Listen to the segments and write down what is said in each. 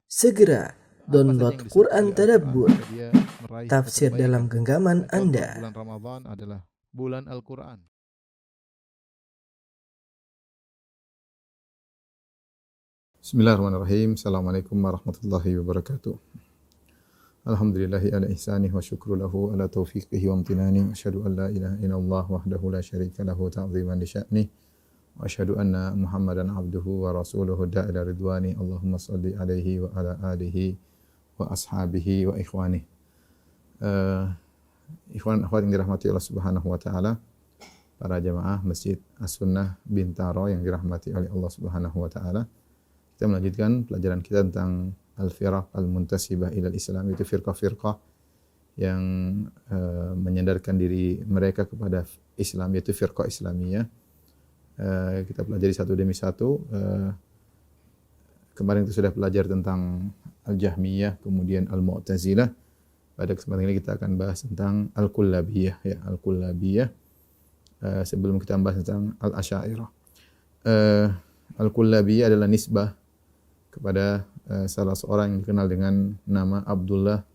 Segera download Quran Tadabbur, dia meraih tafsir kebaikan. dalam genggaman Contoh, Anda. bulan Ramadan adalah bulan Al-Quran. Bismillahirrahmanirrahim. Assalamualaikum warahmatullahi wabarakatuh. Alhamdulillahi ala ihsanih wa syukru lahu ala taufiqihi wa amtinani. Wa asyhadu an la ilaha illallah wahdahu la syarika lahu ta'ziman li sya'nih. Wa asyhadu anna Muhammadan abduhu wa rasuluhu da'ila ridwani. Allahumma salli alaihi wa ala alihi wa ashabihi wa ikhwanih. Ikhwan akhwat yang dirahmati Allah Subhanahu wa taala, para jamaah Masjid As-Sunnah Bintaro yang dirahmati oleh Allah Subhanahu wa taala. Kita melanjutkan pelajaran kita tentang al-firaq al-muntasibah ilal Islam, itu firqah-firqah yang menyandarkan diri mereka kepada Islam, yaitu firqah Islamiyah. Kita pelajari satu demi satu. Kemarin itu sudah belajar tentang al-Jahmiyah, kemudian al-Mu'tazilah. Pada kesempatan ini kita akan bahas tentang al-Kullabiyah, ya, al-Kullabiyah. Sebelum kita bahas tentang al-Asy'ariyah. Al-Kullabiyah adalah nisbah kepada salah seorang yang dikenal dengan nama Abdullah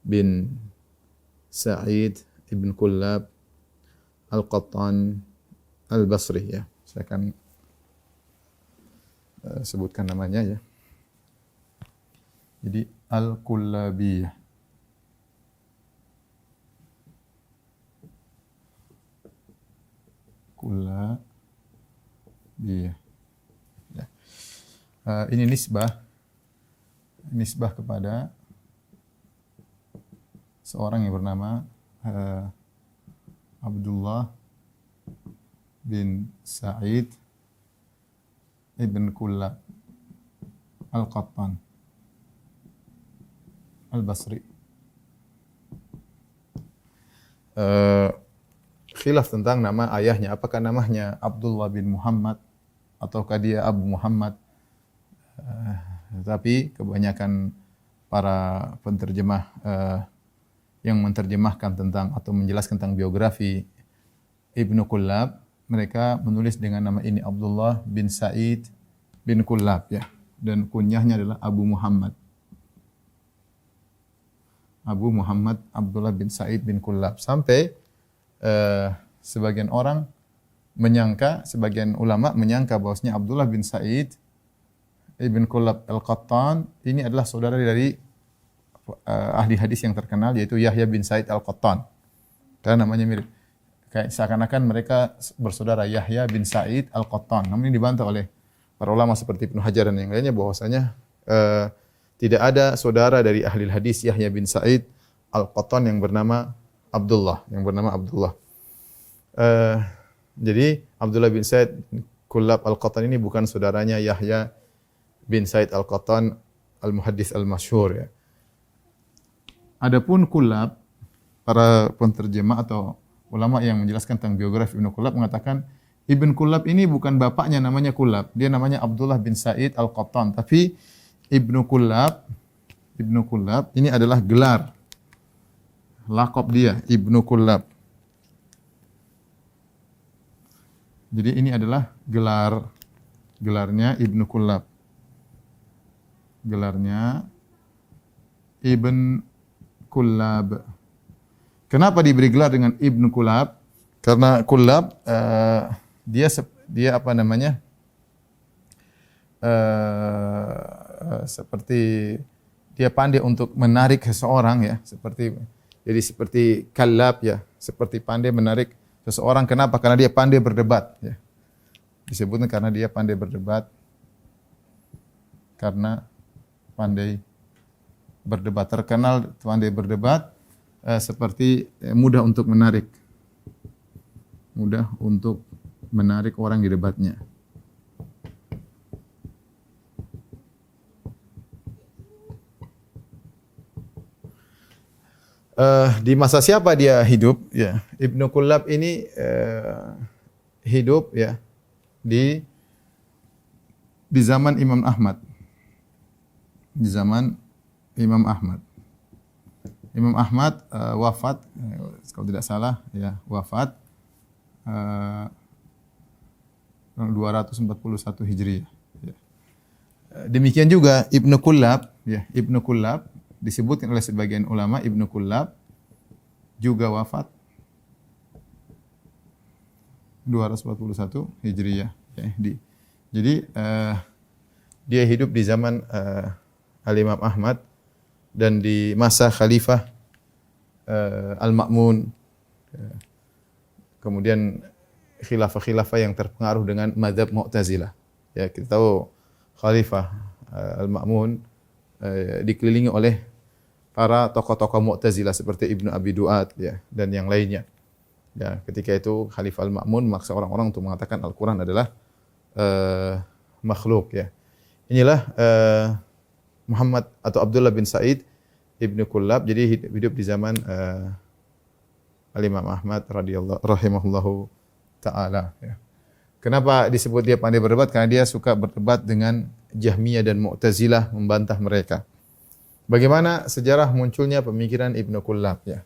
bin Sa'id ibn Kullab al-Qattan al-Basri, ya. Saya akan sebutkan namanya, ya. Jadi al-Kullabiyah. Kullabiyah. Ya. Ini nisbah kepada seorang yang bernama Abdullah bin Sa'id ibn Kullab al-Qattan al-Basri. Khilaf tentang nama ayahnya, apakah namanya Abdullah bin Muhammad ataukah dia Abu Muhammad. Tapi kebanyakan para penterjemah yang menterjemahkan tentang atau menjelaskan tentang biografi Ibnu Kullab, mereka menulis dengan nama ini Abdullah bin Sa'id bin Kullab, ya, dan kunyahnya adalah Abu Muhammad. Abu Muhammad Abdullah bin Sa'id bin Kullab. Sampai sebagian orang menyangka, sebagian ulama menyangka bahwasanya Abdullah bin Sa'id ibn Kullab al-Qattan ini adalah saudara dari ahli hadis yang terkenal, yaitu Yahya bin Sa'id al-Qattan. Karena namanya mirip. Kayak seakan-akan mereka bersaudara, Yahya bin Sa'id al-Qattan. Namun ini dibantah oleh para ulama seperti Ibnu Hajar dan yang lainnya bahwasanya tidak ada saudara dari ahli hadis Yahya bin Sa'id al-Qattan yang bernama Abdullah, jadi Abdullah bin Sa'id Kullab al-Qattan ini bukan saudaranya Yahya bin Sa'id al-Qattan al-Muhaddits al-Masyhur, ya. Adapun Kullab, para penterjemah atau ulama yang menjelaskan tentang biografi Ibnu Kullab mengatakan Ibn Kullab ini bukan bapaknya namanya Kullab, dia namanya Abdullah bin Sa'id al-Qattan, tapi Ibnu Kullab ini adalah gelar, laqab dia, Ibnu Kullab. Jadi ini adalah gelarnya Ibnu Kullab. Gelarnya Ibn Kullab. Kenapa diberi gelar dengan Ibnu Kullab? Karena Kullab dia apa namanya? Seperti dia pandai untuk menarik seseorang, ya, seperti kallab, ya, seperti pandai menarik seseorang. Kenapa? Karena dia pandai berdebat, ya. Disebutnya karena dia pandai berdebat, karena pandai berdebat, terkenal pandai berdebat, seperti mudah untuk menarik orang di debatnya. Di masa siapa dia hidup? Ya, Ibnu Kullab ini hidup, ya, di zaman Imam Ahmad. Di zaman Imam Ahmad. Imam Ahmad wafat, kalau tidak salah, ya, wafat 241 Hijriah. Ya. Demikian juga Ibnu Kullab, ya, Ibnu Kullab disebutkan oleh sebagian ulama Ibnu Kullab juga wafat 241 Hijriyah. Ya, jadi dia hidup di zaman Al-Imam Ahmad dan di masa Khalifah Al-Ma'mun. Kemudian khilafah-khilafah yang terpengaruh dengan mazhab Mu'tazilah. Ya, kita tahu Khalifah Al-Ma'mun dikelilingi oleh para tokoh-tokoh Mu'tazilah seperti Ibnu Abi Duat, ya, dan yang lainnya. Ya, ketika itu Khalifah Al-Ma'mun memaksa orang-orang untuk mengatakan Al-Quran adalah makhluk, ya. Inilah Muhammad atau Abdullah bin Sa'id Ibnu Kullab, jadi hidup di zaman Al-Imam Ahmad rahimahullahu ta'ala, ya. Kenapa disebut dia pandai berdebat? Karena dia suka berdebat dengan Jahmiyah dan Mu'tazilah, membantah mereka. Bagaimana sejarah munculnya pemikiran Ibnu Kullab, ya.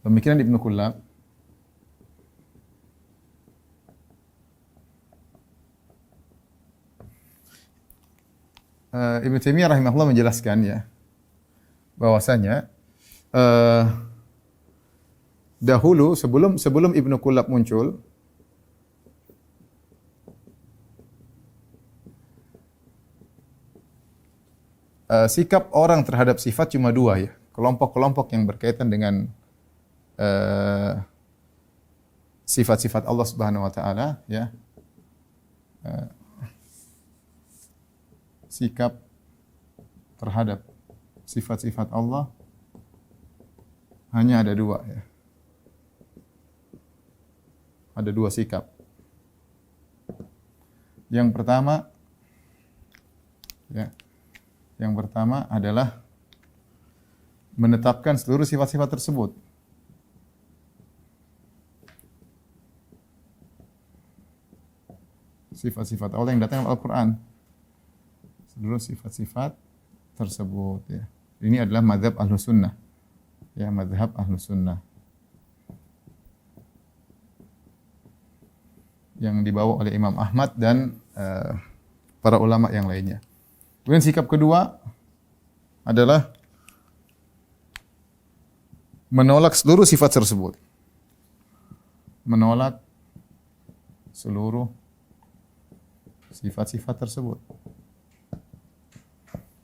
Pemikiran Ibnu Kullab Ibnu Taimiyah rahimahullah menjelaskan, ya, bahwasanya dahulu sebelum Ibnu Kullab muncul, sikap orang terhadap sifat cuma dua, ya. Kelompok-kelompok yang berkaitan dengan sifat-sifat Allah Subhanahu wa taala, ya. Sikap terhadap sifat-sifat Allah hanya ada dua, ya. Ada dua sikap. Yang pertama, ya, yang pertama adalah menetapkan seluruh sifat-sifat tersebut. Sifat-sifat Allah yang datang dalam Al-Quran. Seluruh sifat-sifat tersebut, ya. Ini adalah mazhab Ahlus Sunnah. Ya, mazhab Ahlus Sunnah. Yang dibawa oleh Imam Ahmad dan para ulama yang lainnya. Kemudian sikap kedua adalah menolak seluruh sifat tersebut. Menolak seluruh sifat-sifat tersebut.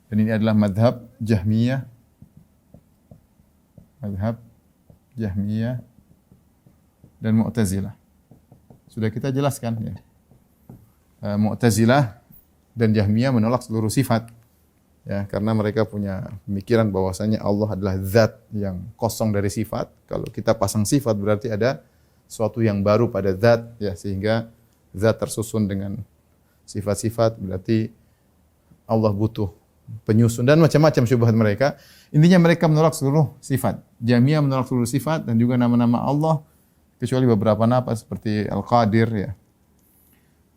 Dan ini adalah madhab Jahmiyah. Madhab Jahmiyah dan Mu'tazilah. Sudah kita jelaskan, ya. Mu'tazilah dan Jahmiyah menolak seluruh sifat, ya, karena mereka punya pemikiran bahwasanya Allah adalah zat yang kosong dari sifat. Kalau kita pasang sifat berarti ada sesuatu yang baru pada zat, ya, sehingga zat tersusun dengan sifat-sifat, berarti Allah butuh penyusun dan macam-macam syubhat mereka. Intinya mereka menolak seluruh sifat. Jahmiyah menolak seluruh sifat dan juga nama-nama Allah kecuali beberapa nama seperti Al-Qadir, ya.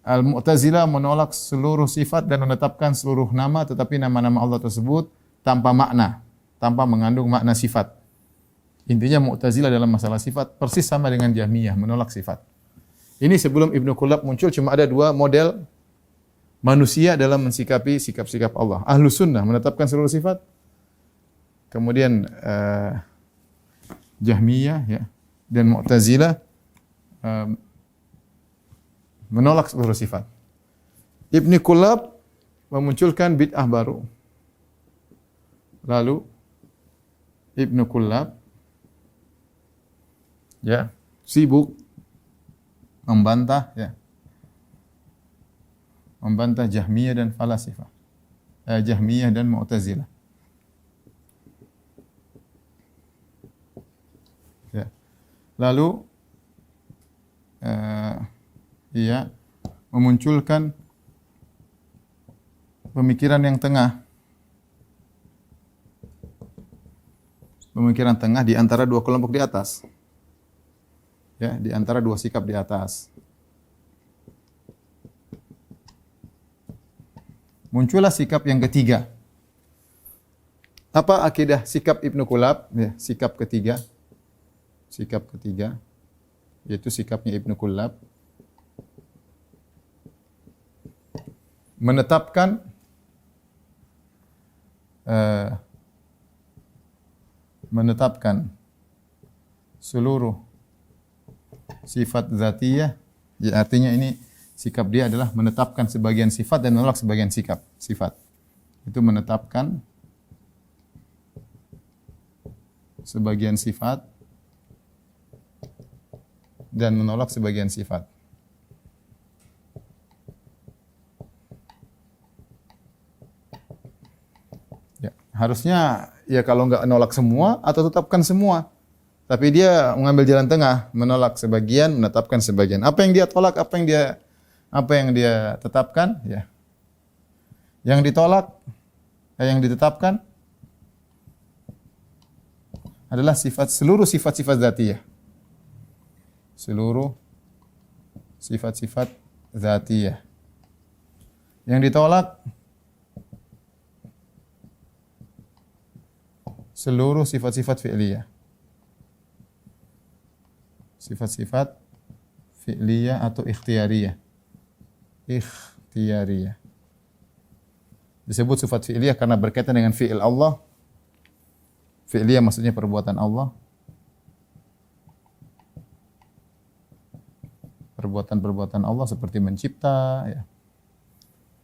Al-Mu'tazilah menolak seluruh sifat dan menetapkan seluruh nama, tetapi nama-nama Allah tersebut tanpa makna, tanpa mengandung makna sifat. Intinya Mu'tazilah dalam masalah sifat persis sama dengan Jahmiyah, menolak sifat. Ini sebelum Ibnu Kullab muncul cuma ada dua model manusia dalam mensikapi sikap-sikap Allah. Ahlus Sunnah menetapkan seluruh sifat. Kemudian Jahmiyah, ya, dan Mu'tazilah menolak seluruh sifat. Ibnu Kullab memunculkan bid'ah baru. Lalu Ibnu Kullab, ya, sibuk membantah, ya, membantah Jahmiyah dan falasifah. Jahmiyah dan Mu'tazilah. Ya. Lalu ia memunculkan pemikiran yang tengah. Pemikiran tengah di antara dua kelompok di atas. Ya, di antara dua sikap di atas. Muncullah sikap yang ketiga. Apa akidah sikap Ibnu Kullab? Ya, sikap ketiga. Sikap ketiga, yaitu sikapnya Ibnu Kullab. menetapkan menetapkan seluruh sifat zatiyah, ya artinya ini sikap dia adalah menetapkan sebagian sifat dan menolak sebagian sifat. Itu menetapkan sebagian sifat dan menolak sebagian sifat. Ya, harusnya ya kalau nggak nolak semua atau tetapkan semua. Tapi dia mengambil jalan tengah, menolak sebagian, menetapkan sebagian. Apa yang dia tolak, apa yang dia tetapkan, ya. Yang ditolak, yang ditetapkan adalah seluruh sifat-sifat dzatiyah. Seluruh sifat-sifat dzatiyah. Yang ditolak seluruh sifat-sifat fi'liyah. Sifat-sifat fi'liyah atau ikhtiyariyah. Ikhtiyariyah. Disebut sifat fi'liyah karena berkaitan dengan fi'il Allah. Fi'liyah maksudnya perbuatan Allah. Perbuatan-perbuatan Allah seperti mencipta, ya,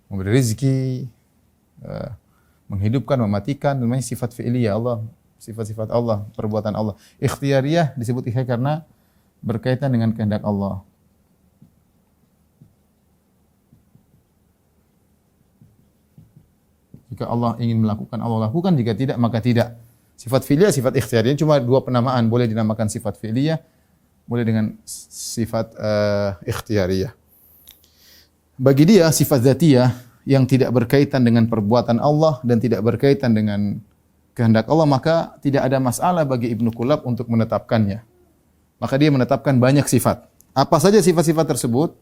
memberi rezeki, menghidupkan, mematikan, namanya sifat fi'liyah Allah. Sifat-sifat Allah, perbuatan Allah. Ikhtiyariyah disebut ikhtiyar karena berkaitan dengan kehendak Allah. Jika Allah ingin melakukan, Allah lakukan. Jika tidak, maka tidak. Sifat fi'liyah, sifat ikhtiyariyah cuma dua penamaan. Boleh dinamakan sifat fi'liyah, boleh dengan sifat ikhtiyariyah. Bagi dia, sifat dzatiyah yang tidak berkaitan dengan perbuatan Allah dan tidak berkaitan dengan kehendak Allah, maka tidak ada masalah bagi Ibnu Kullab untuk menetapkannya. Maka dia menetapkan banyak sifat. Apa saja sifat-sifat tersebut?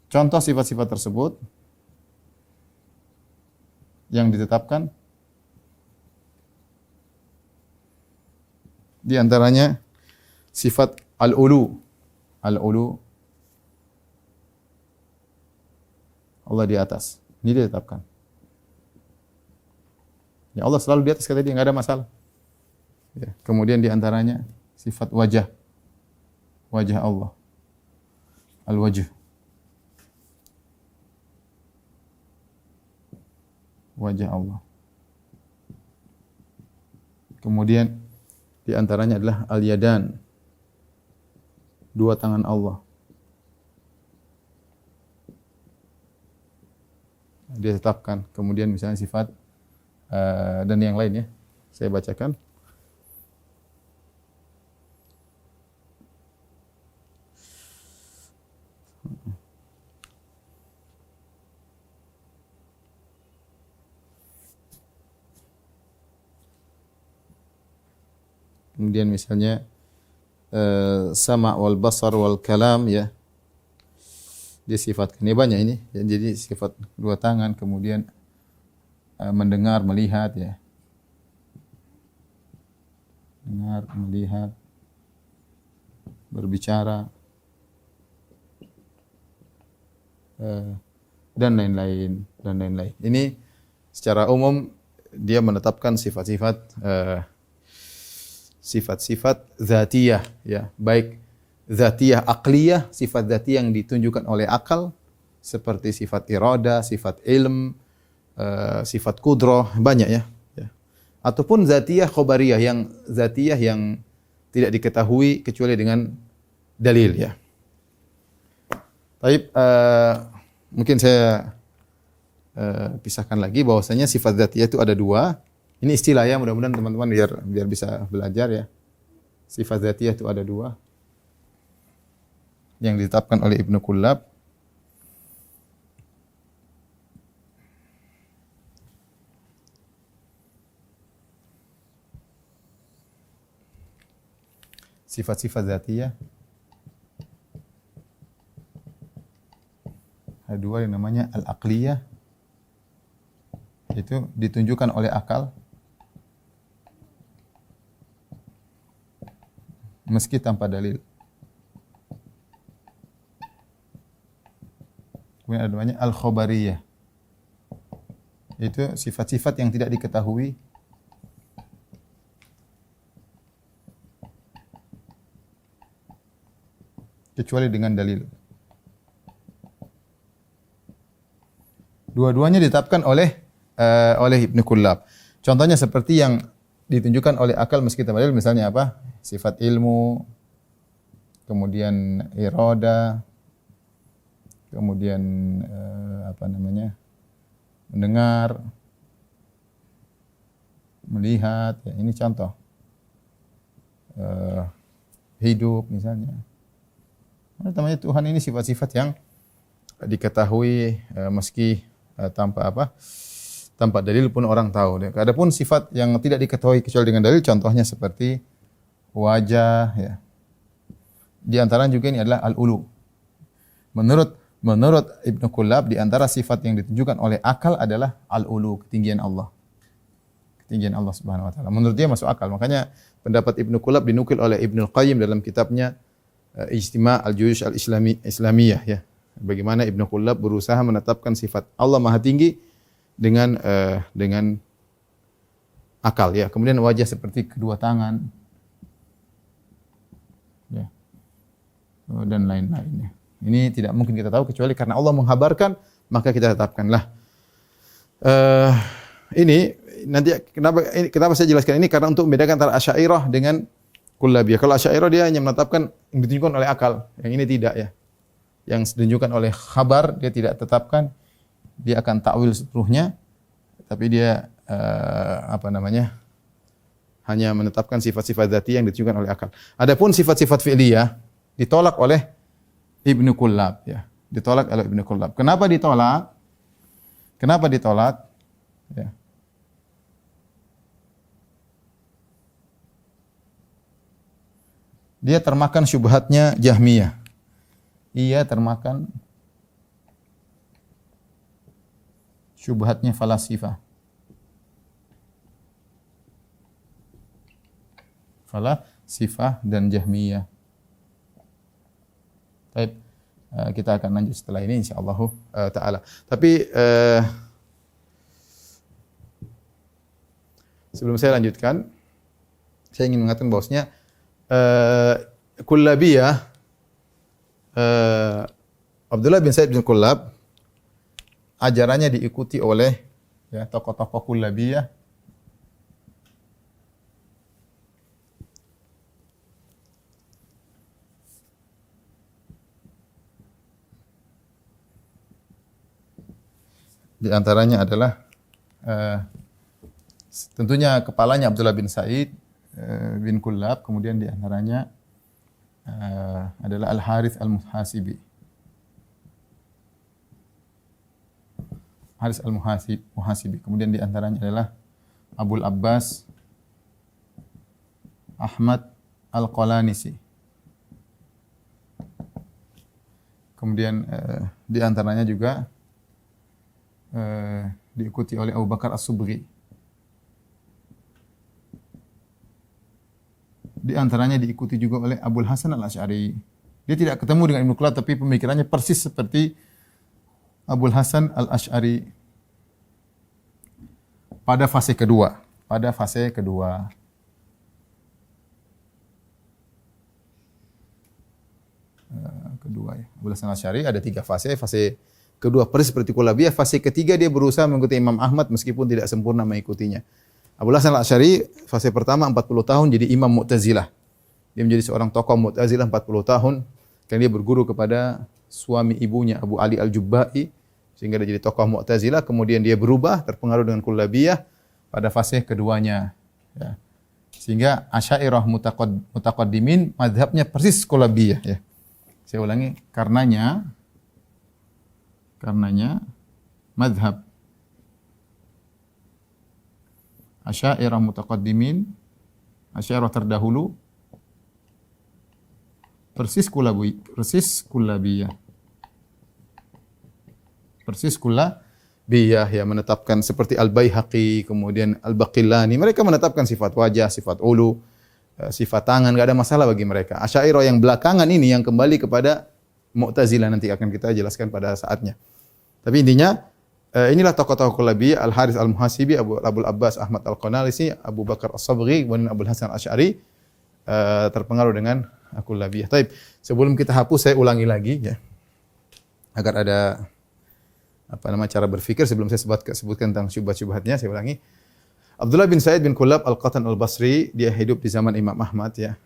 Contoh sifat-sifat tersebut yang ditetapkan di antaranya sifat al-ulu. Al-ulu, Allah di atas. Ini ditetapkan. Ya Allah selalu di atas, kata dia, enggak ada masalah. Ya. Kemudian di antaranya sifat wajah. Wajah Allah. Al-wajh. Wajah Allah. Kemudian di antaranya adalah al-yadan. Dua tangan Allah. Dia tetapkan. Kemudian misalnya sifat dan yang lain, ya. Saya bacakan. Kemudian misalnya sama wal basar wal kalam, ya. Dia sifatkan. Ini banyak ini. Ya, jadi sifat dua tangan, kemudian mendengar, melihat, ya. Dengar, melihat, berbicara, dan lain-lain, dan lain-lain. Ini secara umum dia menetapkan sifat-sifat dzatiyah, ya, baik dzatiyah aqliyah, sifat dzatiyah yang ditunjukkan oleh akal seperti sifat irada, sifat ilm, sifat kudrah, banyak, ya. Ataupun dzatiyah khabariyah, yang dzatiyah yang tidak diketahui kecuali dengan dalil, ya. Baik, mungkin saya pisahkan lagi bahwasanya sifat dzatiyah itu ada dua. Ini istilah, ya, mudah-mudahan teman-teman biar bisa belajar, ya. Sifat dzatiyah itu ada dua yang ditetapkan oleh Ibnu Kullab. Sifat-sifat dzatiyah ada dua yang namanya al-aqliyah, itu ditunjukkan oleh akal meski tanpa dalil. Kemudian ada namanya al-khabariyah. Itu sifat-sifat yang tidak diketahui kecuali dengan dalil. Dua-duanya ditetapkan oleh Ibnu Kullab. Contohnya seperti yang ditunjukkan oleh akal meski tanpa dalil, misalnya apa? Sifat ilmu, kemudian irada, kemudian mendengar, melihat, ya, ini contoh. Hidup misalnya. Namanya Tuhan ini sifat-sifat yang diketahui meski tanpa dalil pun orang tahu. Adapun sifat yang tidak diketahui kecuali dengan dalil, contohnya seperti wajah, ya. Di antara juga ini adalah al-ulu. Menurut Ibnu Kullab, di antara sifat yang ditunjukkan oleh akal adalah al-ulu, ketinggian Allah. Ketinggian Allah Subhanahu wa taala. Menurut dia masuk akal. Makanya pendapat Ibnu Kullab dinukil oleh Ibnu Qayyim dalam kitabnya Ijtima' al-Juyush al-Islamiyah, ya. Bagaimana Ibnu Kullab berusaha menetapkan sifat Allah Maha Tinggi dengan akal, ya. Kemudian wajah seperti kedua tangan, ya. Dan lain-lainnya. Ini tidak mungkin kita tahu kecuali karena Allah menghabarkan, maka kita tetapkanlah. Ini nanti kenapa saya jelaskan ini, karena untuk membedakan antara Asy'ariyah dengan Kullabiyah. Kalau Asy'ariyah dia hanya menetapkan yang ditunjukkan oleh akal, yang ini tidak, ya. Yang ditunjukkan oleh khabar dia tidak tetapkan, dia akan takwil seluruhnya, tapi dia hanya menetapkan sifat-sifat dzati yang ditunjukkan oleh akal. Adapun sifat-sifat fi'liyah ditolak oleh Ibnu Kullab, ya. Ditolak oleh Ibnu Kullab. Kenapa ditolak? Ya. Dia termakan syubhatnya Jahmiyah. Ia termakan syubhatnya falasifah. Falasifah dan Jahmiyah. Baik, kita akan lanjut setelah ini insyaallah taala. Tapi sebelum saya lanjutkan, saya ingin mengatakan bahwasanya Kullabiyah, Abdullah bin Sa'id bin Kullab, ajarannya diikuti oleh, ya, tokoh-tokoh Kullabiyah. Di antaranya adalah tentunya kepalanya Abdullah bin Sa'id bin Kullab, kemudian di antaranya adalah Al-Harits Al-Muhasibi. Harits Al-Muhasibi. Kemudian di antaranya adalah Abul Abbas Ahmad Al-Qalanisi. Kemudian di antaranya juga diikuti oleh Abu Bakar As-Subghi. Di antaranya diikuti juga oleh Abul Hasan Al-Asy'ari. Dia tidak ketemu dengan Ibnu Kullab, tapi pemikirannya persis seperti Abul Hasan Al-Asy'ari pada fase kedua. Ya. Abul Hasan Al-Asy'ari ada 3 fase. Fase kedua persis seperti Kullabiyah. Fase ketiga dia berusaha mengikuti Imam Ahmad meskipun tidak sempurna mengikutinya. Abul Hasan Al-Asy'ari fase pertama 40 tahun jadi imam Mu'tazilah. Dia menjadi seorang tokoh Mu'tazilah 40 tahun. Karena dia berguru kepada suami ibunya Abu Ali Al-Jubba'i, sehingga dia jadi tokoh Mu'tazilah. Kemudian dia berubah, terpengaruh dengan Kullabiyah pada fase keduanya, ya. Sehingga Asy'ariyah mutaqaddimin mazhabnya persis Kullabiyah, ya. Saya ulangi, karenanya mazhab Asy'ariyah mutaqaddimin, Asy'ariyah terdahulu persis Kullabiyah. Persis Kullabiyah, ya, menetapkan seperti Al-Baihaqi, kemudian Al-Baqillani. Mereka menetapkan sifat wajah, sifat ulu, sifat tangan, enggak ada masalah bagi mereka. Asy'ariyah yang belakangan ini yang kembali kepada Mu'tazilah, nanti akan kita jelaskan pada saatnya. Tapi intinya inilah tokoh-tokoh Kullabiyah, Al-Harits Al-Muhasibi, Abul Abbas Ahmad Al-Qanalisi, Abu Bakar As-Sabghi, kemudian Abul Hasan Al-Asy'ari terpengaruh dengan Kullabiyah. Taib. Sebelum kita hapus saya ulangi lagi ya. Agar ada cara berpikir sebelum saya sebutkan tentang syubhat-syubhatnya, saya ulangi. Abdullah bin Sa'id bin Kullab Al-Qatan Al-Basri, dia hidup di zaman Imam Ahmad ya.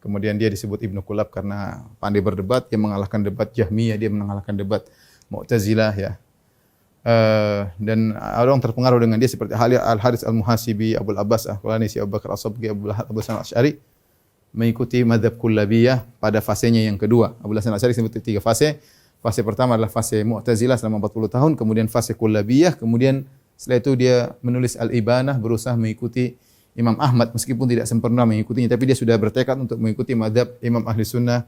Kemudian dia disebut Ibnu Kullab karena pandai berdebat, dia mengalahkan debat Jahmiyah, dia mengalahkan debat Mu'tazilah ya. Dan orang terpengaruh dengan dia seperti Al-Harits Al-Muhasibi, Abul Abbas Al-Qanalisi, Abu Bakar As-Sabghi, Abu Hasan Al-Asy'ari mengikuti mazhab Kullabiyah pada fasenya yang kedua. Abu Hasan Al-Asy'ari disebut 3 fase. Fase pertama adalah fase Mu'tazilah selama 40 tahun, kemudian fase Kullabiyah, kemudian setelah itu dia menulis Al-Ibanah, berusaha mengikuti Imam Ahmad meskipun tidak sempurna mengikutinya, tapi dia sudah bertekad untuk mengikuti mazhab Imam Ahli Sunnah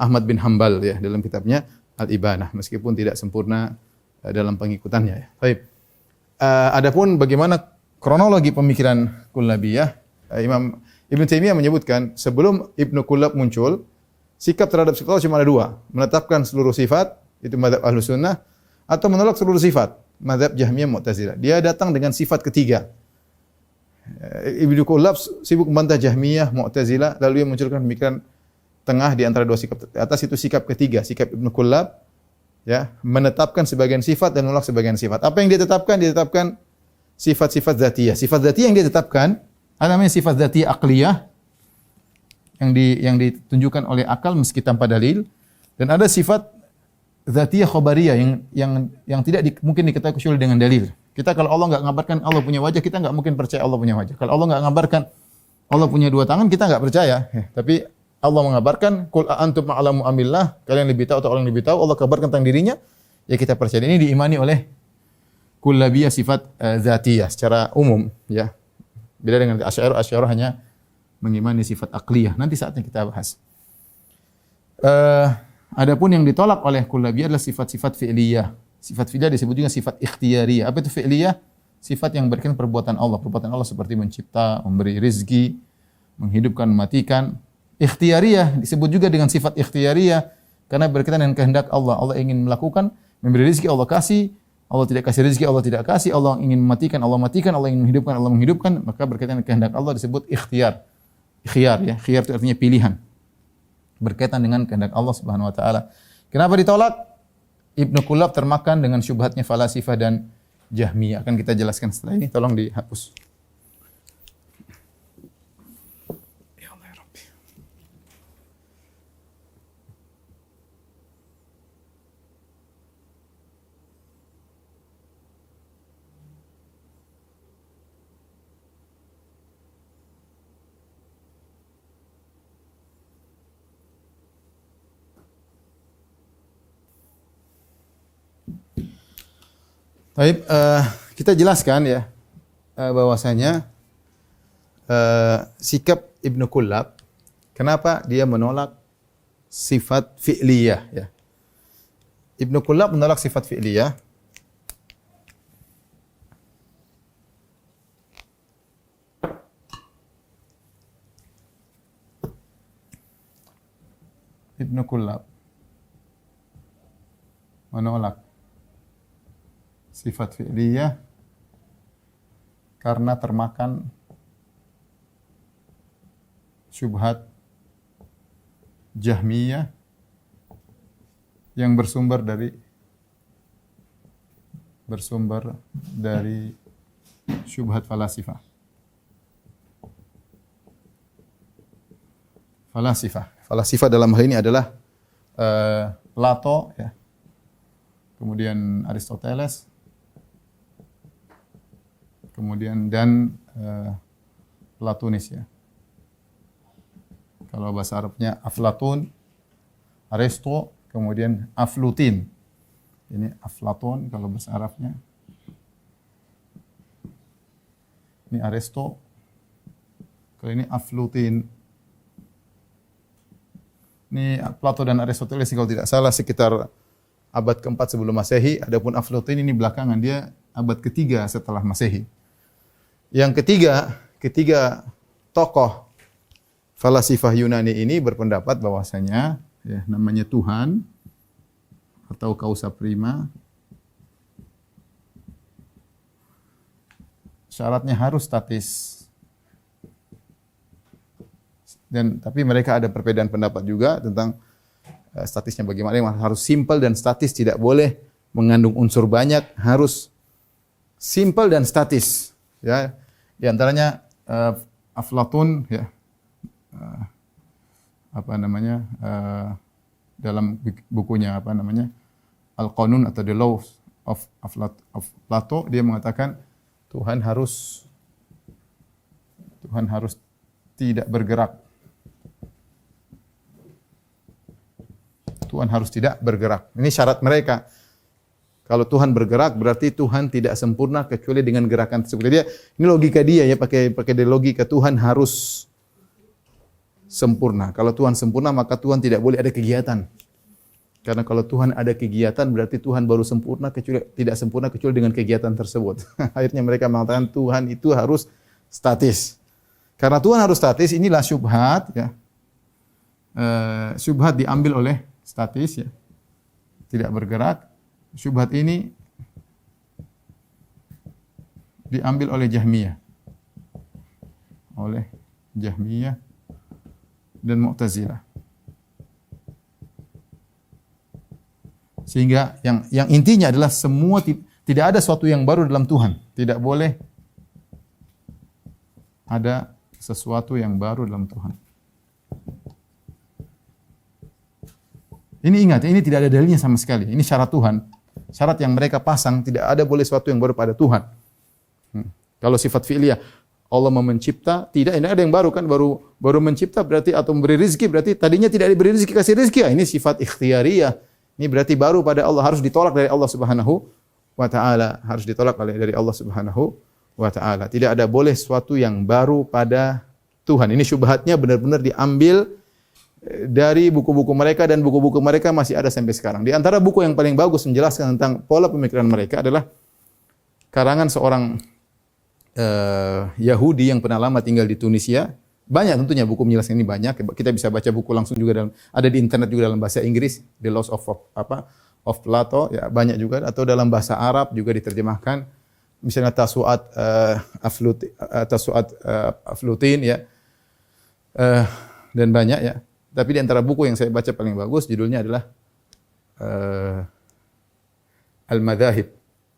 Ahmad bin Hanbal ya dalam kitabnya Al-Ibanah meskipun tidak sempurna dalam pengikutannya ya. Baik. Adapun bagaimana kronologi pemikiran Kullabiyah, Imam Ibn Taimiyah menyebutkan sebelum Ibnu Kullab muncul, sikap terhadap psikologi cuma ada 2, menetapkan seluruh sifat, itu mazhab Ahlus Sunnah, atau menolak seluruh sifat, mazhab Jahmiyah Mu'tazilah. Dia datang dengan sifat ketiga. Ibnu Kullab sibuk membantah Jahmiyah, Mu'tazilah, lalu dia munculkan pemikiran tengah di antara 2 sikap atas, itu sikap ketiga, sikap Ibnu Kullab ya, menetapkan sebagian sifat dan menolak sebagian sifat. Apa yang dia tetapkan? Dia tetapkan sifat-sifat dzatiyah. Sifat dzatiyah yang dia tetapkan ada namanya sifat dzatiyah aqliyah yang ditunjukkan oleh akal meski tanpa dalil, dan ada sifat dzatiyah khabariyah yang tidak mungkin diketahui kecuali dengan dalil. Kita kalau Allah enggak ngabarkan Allah punya wajah, kita enggak mungkin percaya Allah punya wajah. Kalau Allah enggak ngabarkan Allah punya 2 tangan, kita enggak percaya. Tapi Allah mengabarkan, qul antum a'lamu amillah, kalian lebih tahu atau orang lebih tahu, Allah kabarkan tentang dirinya, ya kita percaya. Ini diimani oleh Kullabiyah sifat dzatiyah secara umum ya. Beda dengan Asy'ariyah hanya mengimani sifat aqliyah. Nanti saatnya kita bahas. Adapun yang ditolak oleh Kullabiyah adalah sifat-sifat fi'liyah. Sifat fi'liyah disebut juga sifat ikhtiyariyah. Apa itu fi'liyah? Sifat yang berkaitan perbuatan Allah. Perbuatan Allah seperti mencipta, memberi rezeki, menghidupkan, mematikan. Ikhtiyariyah disebut juga dengan sifat ikhtiyariyah karena berkaitan dengan kehendak Allah. Allah ingin melakukan, memberi rezeki, Allah kasih. Allah tidak kasih rezeki, Allah tidak kasih. Allah ingin mematikan, Allah matikan. Allah ingin menghidupkan, Allah menghidupkan. Maka berkaitan dengan kehendak Allah disebut ikhtiyar. Khiyar ya, khiyar itu artinya pilihan. Berkaitan dengan kehendak Allah Subhanahu wa taala. Kenapa ditolak? Ibnu Kullab termakan dengan syubhatnya falasifah dan Jahmiyah. Akan kita jelaskan setelah ini, tolong dihapus. Ya Allah ya Rabbi. Baik, kita jelaskan ya bahwasanya sikap Ibnu Kullab, kenapa dia menolak sifat fi'liyah ya. Ibnu Kullab menolak sifat fi'liyah Ibnu Kullab menolak sifat fi'liyah karena termakan syubhat Jahmiyah yang bersumber dari syubhat falasifah. Falasifah dalam hal ini adalah Plato ya. Kemudian Aristoteles, kemudian dan Platonis ya. Kalau bahasa Arabnya Aflatun, Aristo, kemudian Aflutin. Ini Aflatun kalau bahasa Arabnya. Ini Aristo. Kalau ini Aflutin. Ini Plato dan Aristoteles kalau tidak salah sekitar abad ke-4 sebelum Masehi. Adapun Aflutin ini belakangan, dia abad ke-3 setelah Masehi. Yang ketiga tokoh falasifah Yunani ini berpendapat bahwasanya ya, namanya Tuhan atau causa prima syaratnya harus statis. Dan tapi mereka ada perbedaan pendapat juga tentang statisnya bagaimana. Yang harus simple dan statis, tidak boleh mengandung unsur banyak, harus simple dan statis. Ya, di antaranya Aflatun, ya, dalam bukunya Al-Qanun atau The Laws of Plato, dia mengatakan Tuhan harus tidak bergerak. Tuhan harus tidak bergerak. Ini syarat mereka. Kalau Tuhan bergerak berarti Tuhan tidak sempurna kecuali dengan gerakan tersebut. Dia, ini logika dia ya, pakai logika Tuhan harus sempurna. Kalau Tuhan sempurna maka Tuhan tidak boleh ada kegiatan. Karena kalau Tuhan ada kegiatan berarti Tuhan baru sempurna, tidak sempurna kecuali dengan kegiatan tersebut. Akhirnya mereka mengatakan Tuhan itu harus statis. Karena Tuhan harus statis, inilah syubhat ya. Syubhat diambil oleh statis ya. Tidak bergerak. Syubhat ini diambil oleh Jahmiyah. Dan Mu'tazilah. Sehingga yang intinya adalah semua tidak ada sesuatu yang baru dalam Tuhan. Tidak boleh ada sesuatu yang baru dalam Tuhan. Ini ingat, ini tidak ada dalilnya sama sekali. Ini syarat Tuhan. Syarat yang mereka pasang, tidak ada boleh sesuatu yang baru pada Tuhan. Kalau sifat fi'liyah, Allah mencipta, tidak ada yang baru kan, baru mencipta berarti atau memberi rezeki berarti tadinya tidak diberi rezeki kasih rezeki. Ini sifat ikhtiyariyah. Ini berarti baru pada Allah, harus ditolak dari Allah Subhanahu wa taala, harus ditolak dari Allah Subhanahu wa taala. Tidak ada boleh sesuatu yang baru pada Tuhan. Ini syubhatnya benar-benar diambil dari buku-buku mereka dan buku-buku mereka masih ada sampai sekarang. Di antara buku yang paling bagus menjelaskan tentang pola pemikiran mereka adalah karangan seorang Yahudi yang pernah lama tinggal di Tunisia. Banyak tentunya buku menjelaskan ini banyak. Kita bisa baca buku langsung juga ada di internet juga dalam bahasa Inggris, The Laws of Plato, ya banyak juga, atau dalam bahasa Arab juga diterjemahkan. Misalnya Tasu'at Aflutin ya. Dan banyak ya. Tapi di antara buku yang saya baca paling bagus judulnya adalah Al-Madhahib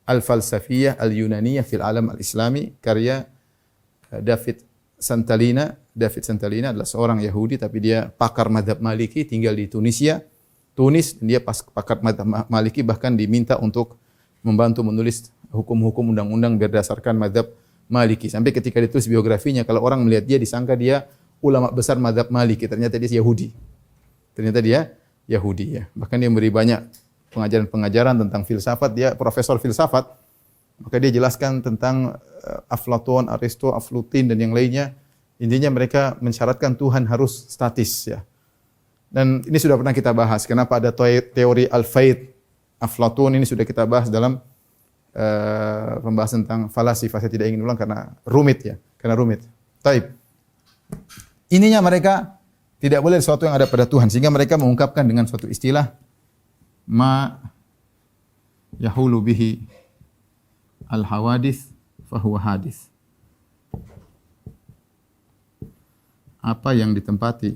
Al-Falsafiyah Al-Yunaniyah fil Alam Al-Islami, karya David Santalina. David Santalina adalah seorang Yahudi tapi dia pakar mazhab Maliki, tinggal di Tunis, dan dia pakar mazhab Maliki, bahkan diminta untuk membantu menulis hukum-hukum undang-undang berdasarkan mazhab Maliki. Sampai ketika ditulis biografinya, kalau orang melihat dia disangka dia ulama besar mazhab Maliki, ternyata dia Yahudi. Ya. Bahkan dia memberi banyak pengajaran-pengajaran tentang filsafat, dia profesor filsafat. Maka dia jelaskan tentang Aflatun, Aristo, Aflutin dan yang lainnya. Intinya mereka mensyaratkan Tuhan harus statis ya. Dan ini sudah pernah kita bahas. Kenapa ada teori Al-Faid Aflatun, ini sudah kita bahas dalam pembahasan tentang falasifah. Saya tidak ingin ulang karena rumit ya. Taib. Ininya mereka tidak boleh sesuatu yang ada pada Tuhan, sehingga mereka mengungkapkan dengan suatu istilah ma yahulu bihi al-hawadits fahuwa hadits. Apa yang ditempati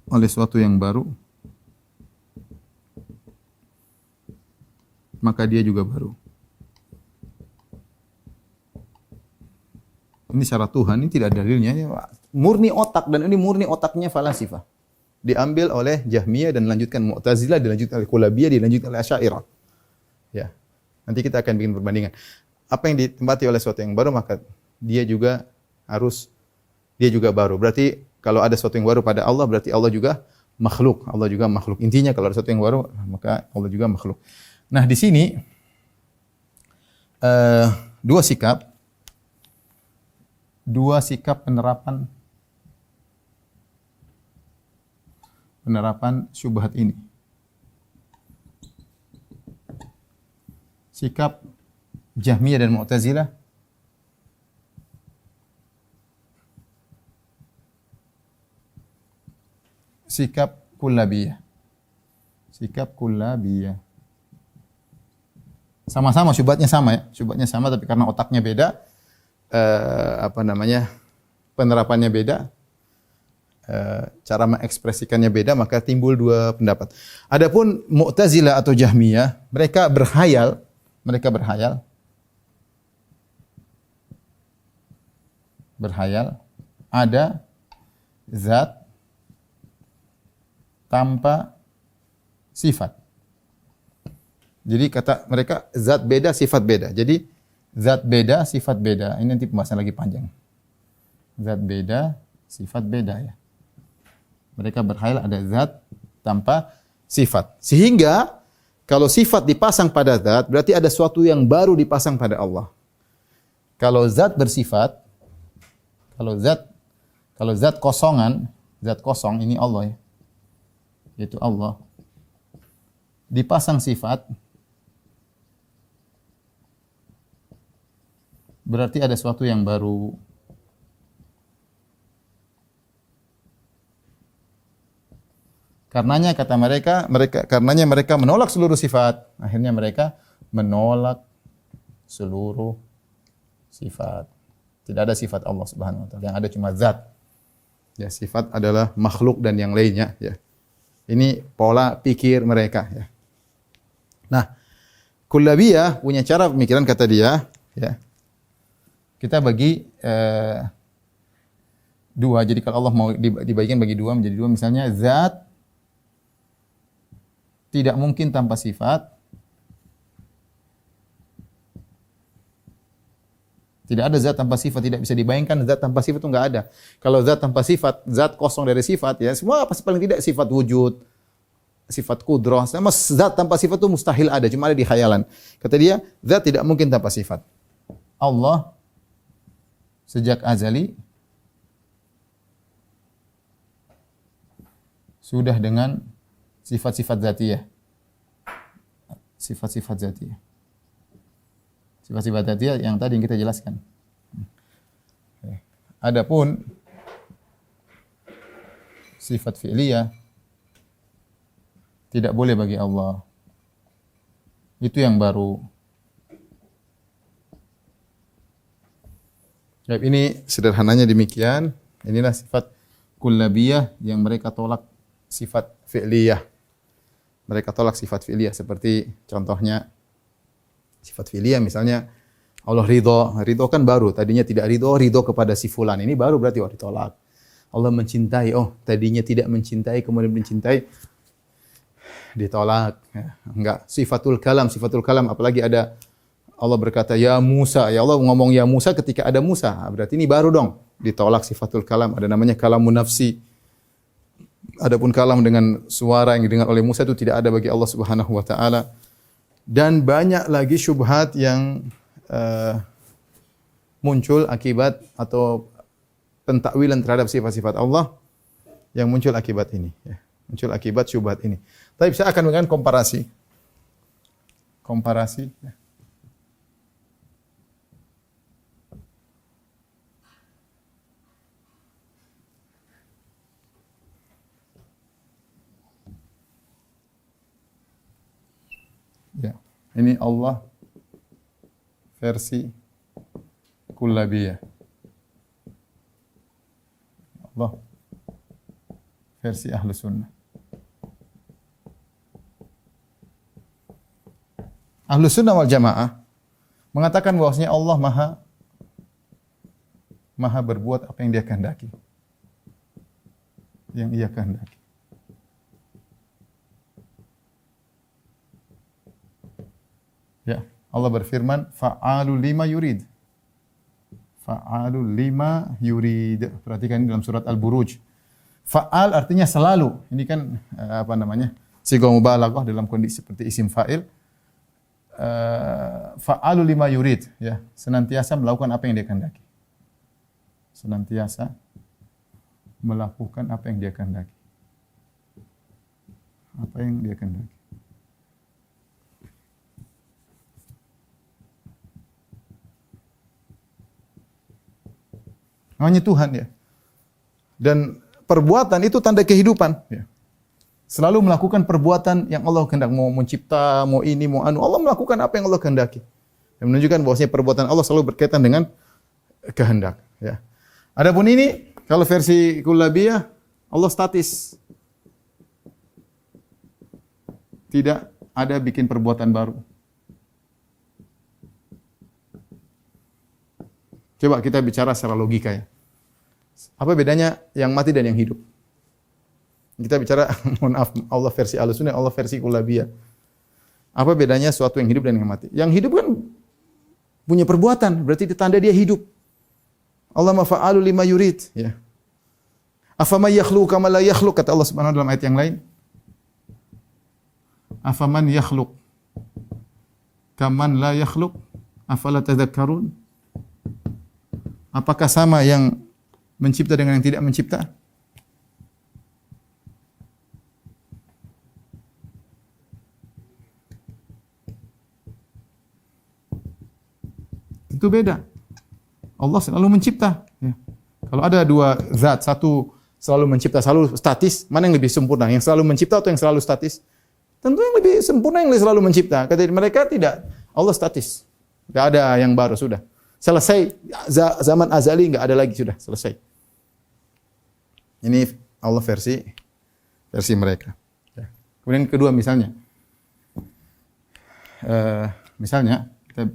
oleh sesuatu yang baru, maka dia juga baru. Ini syarat Tuhan, ini tidak ada dalilnya. Murni otak, dan ini murni otaknya falasifah. Diambil oleh Jahmiyah dan dilanjutkan Mu'tazilah, dilanjutkan oleh Kulabiyah, dilanjutkan oleh Asy'ariyah. Ya. Nanti kita akan bikin perbandingan. Apa yang ditempati oleh sesuatu yang baru, maka dia juga baru. Berarti kalau ada sesuatu yang baru pada Allah, berarti Allah juga makhluk. Intinya kalau ada sesuatu yang baru, maka Allah juga makhluk. Nah, di sini dua sikap penerapan syubhat ini. Sikap Jahmiyah dan Mu'tazilah, sikap Kullabiyah. Sama-sama syubhatnya sama ya. Syubhatnya sama tapi karena otaknya beda, penerapannya beda, cara mengekspresikannya beda, maka timbul dua pendapat. Adapun Mu'tazilah atau Jahmiyah, mereka berhayal ada zat tanpa sifat. Jadi kata mereka zat beda, sifat beda. Jadi zat beda, sifat beda. Ini nanti pembahasan lagi panjang. Zat beda, sifat beda ya. Mereka berhayal ada zat tanpa sifat. Sehingga kalau sifat dipasang pada zat, berarti ada sesuatu yang baru dipasang pada Allah. Kalau zat bersifat, kalau zat kosongan, zat kosong ini Allah ya. Yaitu Allah. Dipasang sifat, berarti ada sesuatu yang baru. Karenanya kata mereka menolak seluruh sifat. Akhirnya mereka menolak seluruh sifat. Tidak ada sifat Allah Subhanahu wa taala. Yang ada cuma zat. Ya, sifat adalah makhluk dan yang lainnya ya. Ini pola pikir mereka ya. Nah, Kullabiyah punya cara pemikiran kata dia ya. Kita bagi dua. Jadi kalau Allah mau dibagikan bagi dua menjadi dua, misalnya zat tidak mungkin tanpa sifat. Tidak ada zat tanpa sifat, tidak bisa dibayangkan zat tanpa sifat itu enggak ada. Kalau zat tanpa sifat, zat kosong dari sifat ya, semua pasti paling tidak sifat wujud, sifat kudrah, sama zat tanpa sifat itu mustahil ada, cuma ada di khayalan. Kata dia, zat tidak mungkin tanpa sifat. Allah sejak azali sudah dengan sifat-sifat zatiyah. Sifat-sifat zatiyah. Sifat-sifat zatiyah yang tadi yang kita jelaskan. Adapun sifat fi'liyah tidak boleh bagi Allah. Itu yang baru. Jadi ini sederhananya demikian. Inilah sifat kullabiyah yang mereka tolak sifat fi'liyah. Mereka tolak sifat fi'liyah seperti contohnya sifat fi'liyah misalnya Allah ridho. Ridho kan baru, tadinya tidak ridho kepada si fulan. Ini baru berarti ditolak. Allah mencintai, tadinya tidak mencintai kemudian mencintai, ditolak. Ya, enggak. Sifatul kalam apalagi ada Allah berkata ya Musa, ya Allah ngomong ya Musa ketika ada Musa. Berarti ini baru dong. Ditolak sifatul kalam, ada namanya kalamun nafsi. Adapun kalam dengan suara yang didengar oleh Musa itu tidak ada bagi Allah Subhanahu wa taala. Dan banyak lagi syubhat yang muncul akibat atau pentakwilan terhadap sifat-sifat Allah yang muncul akibat ini ya. Muncul akibat syubhat ini. Tapi saya akan menggunakan komparasi. Ya. Ya, ini Allah versi kullabiyah. Allah versi ahlu sunnah. Ahlu sunnah wal jamaah mengatakan bahwasanya Allah maha berbuat apa yang dia kehendaki. Yang ia kehendaki. Ya, Allah berfirman, fa'alu lima yurid. Fa'alu lima yurid. Perhatikan ini dalam surat Al-Buruj. Fa'al artinya selalu. Ini kan sigah mubalaghah dalam kondisi seperti isim fa'il. Fa'alu lima yurid, ya, senantiasa melakukan apa yang dia kehendaki. Senantiasa melakukan apa yang dia kehendaki. Apa yang dia kehendaki. Namanya Tuhan ya. Dan perbuatan itu tanda kehidupan ya. Selalu melakukan perbuatan yang Allah kehendak. Mau mencipta, mau ini, mau anu. Allah melakukan apa yang Allah kehendaki. Yang menunjukkan bahwasanya perbuatan Allah selalu berkaitan dengan kehendak. Ya. Adapun ini, kalau versi kullabiyah, Allah statis. Tidak ada bikin perbuatan baru. Coba kita bicara secara logika ya. Apa bedanya yang mati dan yang hidup? Kita bicara, mohon maaf, Allah versi Ahlussunnah, Allah versi kullabiyah. Apa bedanya suatu yang hidup dan yang mati? Yang hidup kan punya perbuatan, berarti itu tanda dia hidup. Allah mafa'alu lima yurid. Ya. Afaman yakhluqu kama la yakhluq, kata Allah Subhanahu wa taala dalam ayat yang lain. Afaman yakhluq kaman la yakhluq, afala tadhakkarun? Apakah sama yang mencipta dengan yang tidak mencipta? Itu beda. Allah selalu mencipta. Ya. Kalau ada dua zat, satu selalu mencipta, selalu statis, mana yang lebih sempurna? Yang selalu mencipta atau yang selalu statis? Tentu yang lebih sempurna yang selalu mencipta. Kata mereka tidak. Allah statis. Tidak ada yang baru, sudah. Selesai. Zaman azali enggak ada lagi, sudah. Selesai. Ini Allah versi mereka. Ya. Kemudian kedua misalnya. Misalnya, kita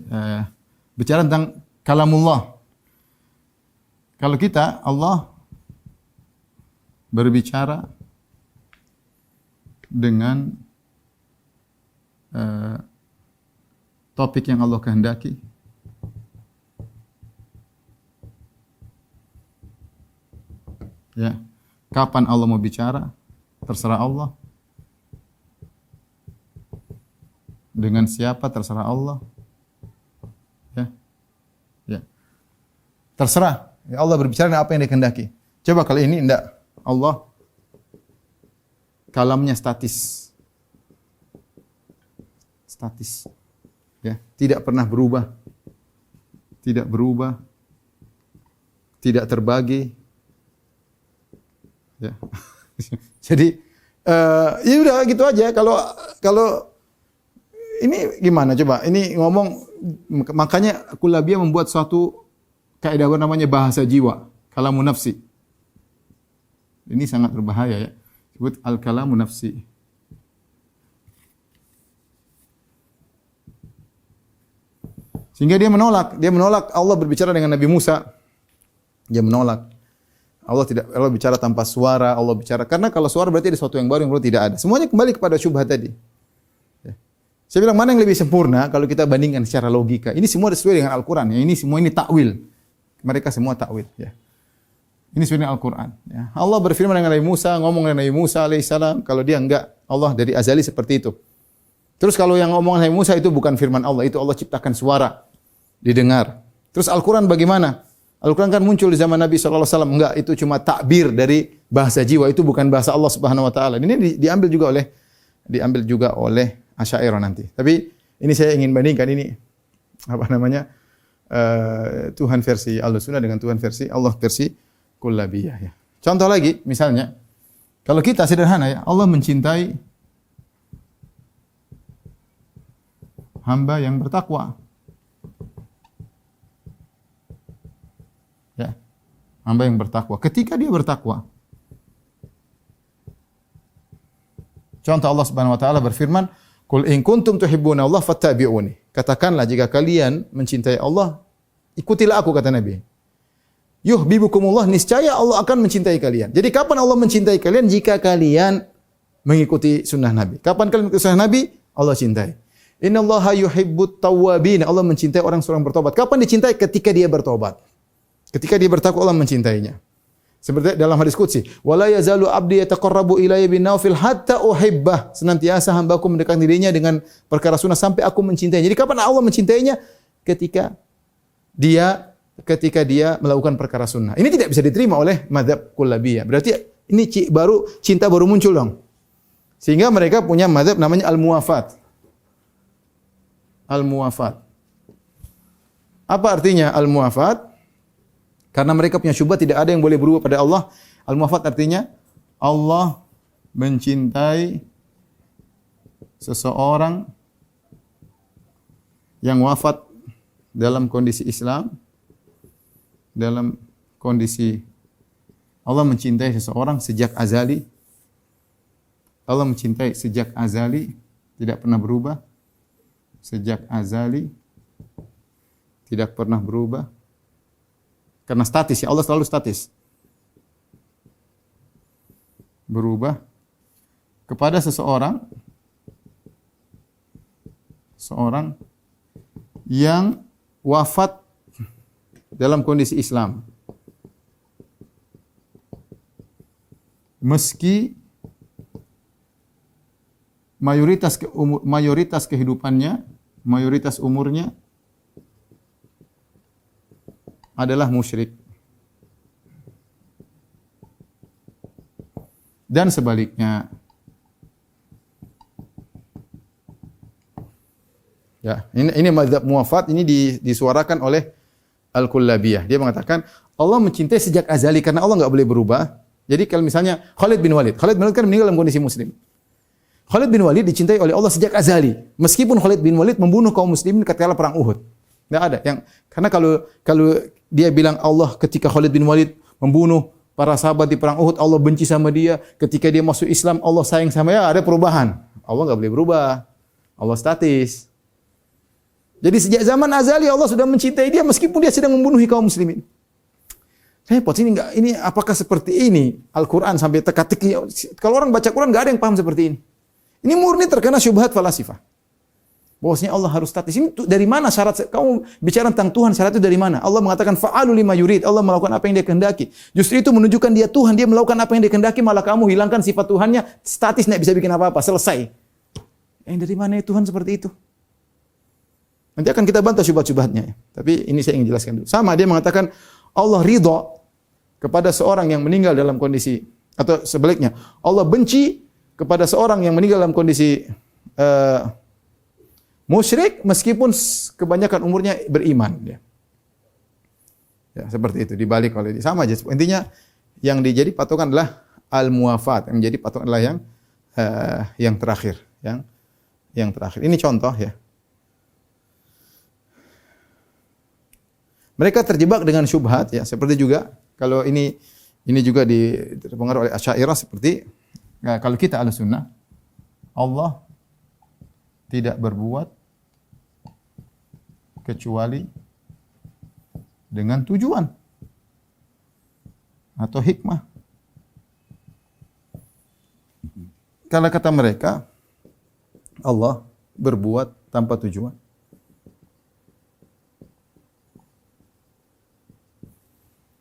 bicara tentang kalamullah. Kalau kita, Allah berbicara dengan topik yang Allah kehendaki. Ya. Kapan Allah mau bicara? Terserah Allah. Dengan siapa? Terserah Allah. Ya. Ya. Terserah. Ya, Allah berbicara dengan apa yang dikehendaki. Coba kali ini enggak. Allah kalamnya statis. Statis. Ya, tidak pernah berubah. Tidak berubah. Tidak terbagi. Ya. Jadi ya udah gitu aja. Kalau ini gimana coba? Ini ngomong, makanya kullabiyah membuat suatu kaidah namanya bahasa jiwa, kalamun nafsi. Ini sangat berbahaya ya. Sebut al-kalamun nafsi. Sehingga dia menolak Allah berbicara dengan Nabi Musa. Dia menolak. Allah bicara tanpa suara, Allah bicara. Karena kalau suara berarti ada sesuatu yang baru yang belum tidak ada. Semuanya kembali kepada syubhat tadi. Ya. Saya bilang mana yang lebih sempurna kalau kita bandingkan secara logika. Ini semua sesuai dengan Al-Quran. Ya. Ini semua takwil. Mereka semua takwil. Ya. Ini sesuai dengan Al-Quran. Ya. Allah berfirman dengan Nabi Musa, ngomong dengan Nabi Musa alaihissalam. Kalau dia enggak, Allah dari azali seperti itu. Terus kalau yang ngomong Nabi Musa itu bukan firman Allah. Itu Allah ciptakan suara. Didengar. Terus Al-Quran bagaimana? Al-Quran kan muncul di zaman Nabi SAW. Enggak, itu cuma takbir dari bahasa jiwa. Itu bukan bahasa Allah Subhanahu Wa Taala. Ini diambil juga oleh Asy'ariyah nanti. Tapi ini saya ingin bandingkan ini Tuhan versi Ahlussunnah dengan Tuhan versi Allah versi kullabiyah. Ya. Contoh lagi, misalnya kalau kita sederhana ya, Allah mencintai hamba yang bertakwa. Ya. Hamba yang bertakwa. Ketika dia bertakwa. Contoh Allah Subhanahu wa taala berfirman, "Qul in kuntum tuhibbuna Allah fattabi'uni." Katakanlah jika kalian mencintai Allah, ikutilah aku, kata Nabi. Yuhibbukumullah, niscaya Allah akan mencintai kalian. Jadi kapan Allah mencintai kalian? Jika kalian mengikuti sunnah Nabi. Kapan kalian mengikuti sunnah Nabi? Allah cintai. Innallaha yuhibbut tawwabin. Allah mencintai orang bertobat. Kapan dicintai? Ketika dia bertobat. Ketika dia bertakwa, Allah mencintainya. Seperti dalam hadis qudsi, "Wala yazalu 'abdi yataqarrabu ilayya bin nawafil hatta uhibbah." Senantiasa hambaku mendekati dirinya dengan perkara sunnah sampai aku mencintainya. Jadi kapan Allah mencintainya? Ketika dia melakukan perkara sunnah. Ini tidak bisa diterima oleh mazhab kullabiyah. Berarti ini cinta baru muncul dong. Sehingga mereka punya mazhab namanya al-muwafat. Al-muwafat. Apa artinya al-muwafat? Karena mereka punya syubhat tidak ada yang boleh berubah pada Allah. Al-muwafat artinya Allah mencintai seseorang yang wafat dalam kondisi Islam, dalam kondisi Allah mencintai seseorang sejak azali. Allah mencintai sejak azali, tidak pernah berubah. Sejak azali, tidak pernah berubah. Karena statis ya, Allah selalu statis. Berubah kepada seseorang yang wafat dalam kondisi Islam. Meski mayoritas kehidupannya, mayoritas umurnya adalah musyrik. Dan sebaliknya. Ya, ini mazhab muwafat, ini disuarakan oleh Al-Kullabiyah. Dia mengatakan Allah mencintai sejak azali karena Allah enggak boleh berubah. Jadi kalau misalnya Khalid bin Walid kan meninggal dalam kondisi muslim. Khalid bin Walid dicintai oleh Allah sejak azali. Meskipun Khalid bin Walid membunuh kaum muslimin ketika perang Uhud. Enggak ada yang karena kalau dia bilang Allah ketika Khalid bin Walid membunuh para sahabat di perang Uhud, Allah benci sama dia. Ketika dia masuk Islam, Allah sayang sama dia, ada perubahan. Allah enggak boleh berubah. Allah statis. Jadi sejak zaman azali Allah sudah mencintai dia meskipun dia sedang membunuh kaum muslimin. Repot ini apakah seperti ini Al-Qur'an sampai teka-teki. Kalau orang baca Quran enggak ada yang paham seperti ini. Ini murni terkena syubhat falasifah. Bahwasanya Allah harus statis. Ini dari mana syarat kamu bicara tentang Tuhan, syarat itu dari mana? Allah mengatakan fa'alu lima yurid. Allah melakukan apa yang dia kehendaki. Justru itu menunjukkan dia Tuhan, dia melakukan apa yang dia kehendaki, malah kamu hilangkan sifat Tuhannya, statis enggak bisa bikin apa-apa, selesai. Dari mana Tuhan seperti itu? Nanti akan kita bantah syubhat-syubhatnya. Tapi ini saya ingin jelaskan dulu. Sama dia mengatakan Allah ridha kepada seorang yang meninggal dalam kondisi atau sebaliknya. Allah benci kepada seorang yang meninggal dalam kondisi musyrik meskipun kebanyakan umurnya beriman. Ya, seperti itu dibalik oleh dia. Sama aja. Intinya yang dijadi patokan adalah al-muwafat. Yang menjadi patokan adalah yang terakhir. Yang terakhir. Ini contoh ya. Mereka terjebak dengan syubhat ya, seperti juga kalau ini juga dipengaruhi oleh Asy'ariyah seperti kalau kita Ahlussunnah, Allah tidak berbuat kecuali dengan tujuan atau hikmah. Kalau kata mereka Allah berbuat tanpa tujuan.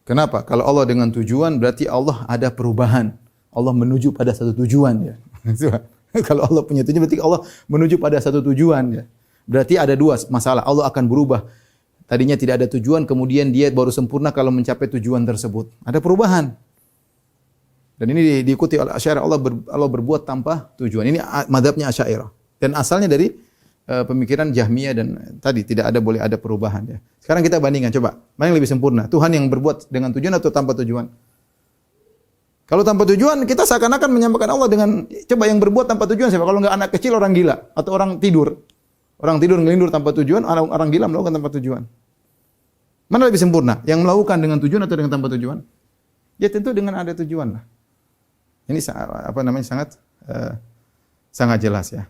Kenapa? Kalau Allah dengan tujuan berarti Allah ada perubahan. Allah menuju pada satu tujuan ya. Kalau Allah punya tujuan berarti Allah menuju pada satu tujuan ya. Berarti ada dua masalah. Allah akan berubah. Tadinya tidak ada tujuan, kemudian dia baru sempurna kalau mencapai tujuan tersebut. Ada perubahan. Dan ini diikuti oleh Asy'ariyah, Allah berbuat tanpa tujuan. Ini mazhabnya Asy'ariyah. Dan asalnya dari pemikiran Jahmiyah dan tadi tidak ada boleh ada perubahan ya. Sekarang kita bandingkan coba, mana yang lebih sempurna? Tuhan yang berbuat dengan tujuan atau tanpa tujuan? Kalau tanpa tujuan kita seakan-akan menyamakan Allah dengan coba yang berbuat tanpa tujuan siapa? Kalau enggak anak kecil orang gila atau orang tidur. Orang tidur ngelindur tanpa tujuan, orang gila melakukan tanpa tujuan. Mana lebih sempurna? Yang melakukan dengan tujuan atau dengan tanpa tujuan? Ya tentu dengan ada tujuan lah. Ini sangat jelas ya.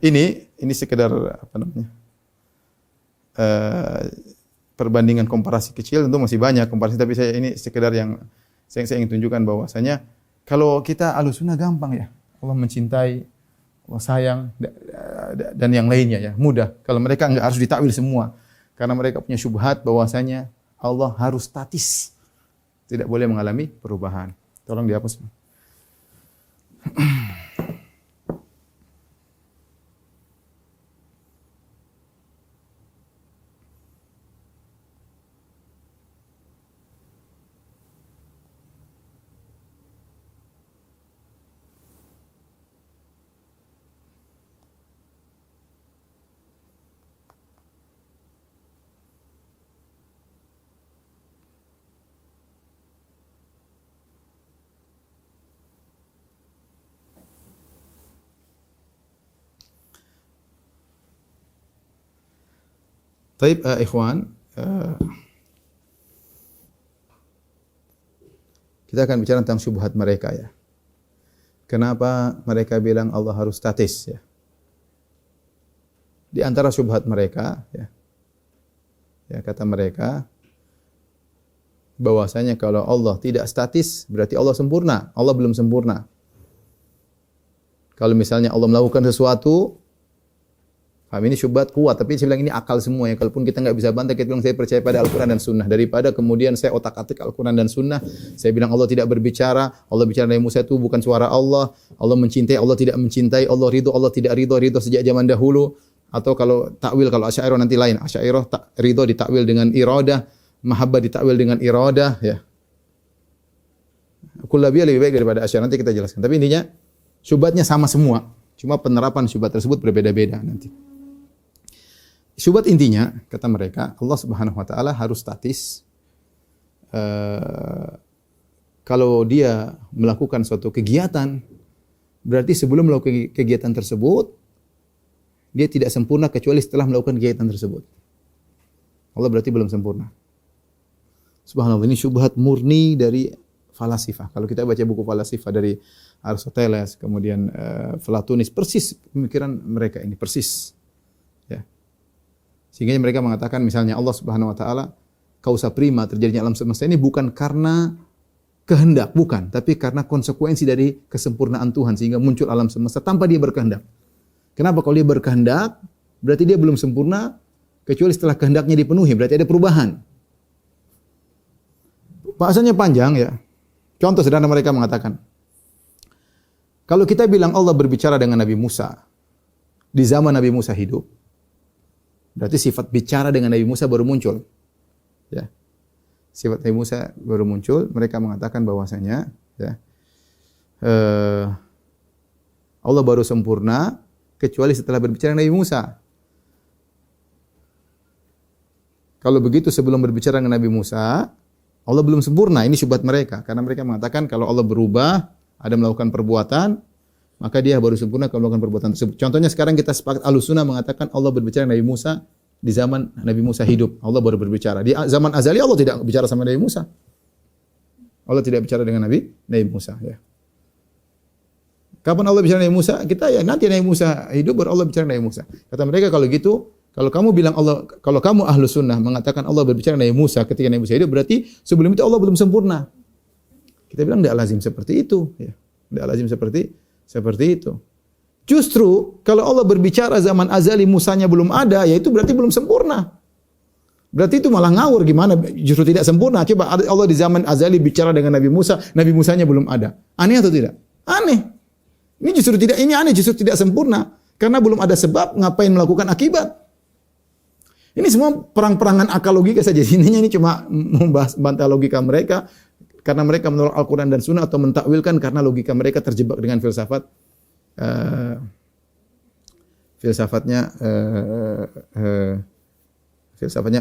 Ini sekedar perbandingan komparasi kecil, tentu masih banyak komparasi, tapi ini sekedar yang saya ingin tunjukkan bahwasanya kalau kita Ahlussunnah gampang ya, Allah mencintai, Allah sayang dan yang lainnya ya, mudah. Kalau mereka enggak harus ditakwil semua, karena mereka punya syubhat bahwasanya Allah harus statis, tidak boleh mengalami perubahan. Tolong dihapus. Taib, ikhwan, kita akan bicara tentang syubhat mereka ya. Kenapa mereka bilang Allah harus statis ya? Di antara syubhat mereka ya, kata mereka bahwasanya kalau Allah tidak statis berarti Allah sempurna. Allah belum sempurna. Kalau misalnya Allah melakukan sesuatu, ini syubhat kuat, tapi saya bilang ini akal semua ya. Kalaupun kita nggak bisa bantah, kita bilang saya percaya pada Al-Quran dan Sunnah. Daripada kemudian saya otak-atik Al-Quran dan Sunnah, saya bilang Allah tidak berbicara, Allah bicara dari Musa itu bukan suara Allah, Allah mencintai, Allah tidak mencintai, Allah ridho, Allah tidak ridho, ridho sejak zaman dahulu. Atau kalau takwil, kalau Asy'ariyah nanti lain. Asy'ariyah ridho ditakwil dengan iradah, mahabbah ditakwil dengan iradah ya. Kullabiyah lebih baik daripada Asy'ariyah, nanti kita jelaskan. Tapi intinya syubhatnya sama semua, cuma penerapan syubhat tersebut berbeda-beda nanti. Syubhat intinya, kata mereka, Allah Subhanahu wa taala harus statis. Kalau dia melakukan suatu kegiatan, berarti sebelum melakukan kegiatan tersebut, dia tidak sempurna kecuali setelah melakukan kegiatan tersebut. Allah berarti belum sempurna. Subhanallah, ini syubhat murni dari falasifah. Kalau kita baca buku falasifah dari Aristoteles, kemudian Platonis, persis pemikiran mereka ini, persis. Ya. Sehingga mereka mengatakan misalnya Allah Subhanahu wa taala kausa prima terjadinya alam semesta ini bukan karena kehendak, bukan, tapi karena konsekuensi dari kesempurnaan Tuhan sehingga muncul alam semesta tanpa dia berkehendak. Kenapa? Kalau dia berkehendak, berarti dia belum sempurna kecuali setelah kehendaknya dipenuhi, berarti ada perubahan. Bahasanya panjang ya. Contoh sederhana mereka mengatakan, kalau kita bilang Allah berbicara dengan Nabi Musa di zaman Nabi Musa hidup, berarti sifat bicara dengan Nabi Musa baru muncul. Ya. Sifat Nabi Musa baru muncul, mereka mengatakan bahwasanya ya, Allah baru sempurna kecuali setelah berbicara dengan Nabi Musa. Kalau begitu sebelum berbicara dengan Nabi Musa, Allah belum sempurna. Ini syubhat mereka. Karena mereka mengatakan kalau Allah berubah, ada melakukan perbuatan, maka dia baru sempurna kalau melakukan perbuatan tersebut. Contohnya sekarang kita sepakat Ahlussunnah mengatakan Allah berbicara dengan Nabi Musa di zaman Nabi Musa hidup. Allah baru berbicara. Di zaman azali Allah tidak bicara sama Nabi Musa. Allah tidak bicara dengan Nabi Musa. Ya. Kapan Allah bicara dengan Nabi Musa? Kita ya nanti Nabi Musa hidup baru Allah bicara dengan Nabi Musa. Kata mereka kalau gitu, kalau kamu bilang Allah, kalau kamu Ahlussunnah mengatakan Allah berbicara dengan Nabi Musa ketika Nabi Musa hidup, berarti sebelum itu Allah belum sempurna. Kita bilang tidak lazim seperti itu. Ya. Tidak lazim seperti itu. Justru kalau Allah berbicara zaman azali Musanya belum ada, ya itu berarti belum sempurna. Berarti itu malah ngawur gimana? Justru tidak sempurna. Coba Allah di zaman azali bicara dengan Nabi Musa, Nabi Musanya belum ada. Aneh atau tidak? Aneh. Ini aneh, justru tidak sempurna. Karena belum ada sebab, ngapain melakukan akibat. Ini semua perang-perangan akal logika saja. Intinya ini cuma membahas bantah logika mereka. Karena mereka menolak Al-Quran dan Sunnah atau mentakwilkan karena logika mereka terjebak dengan filsafat. Filsafatnya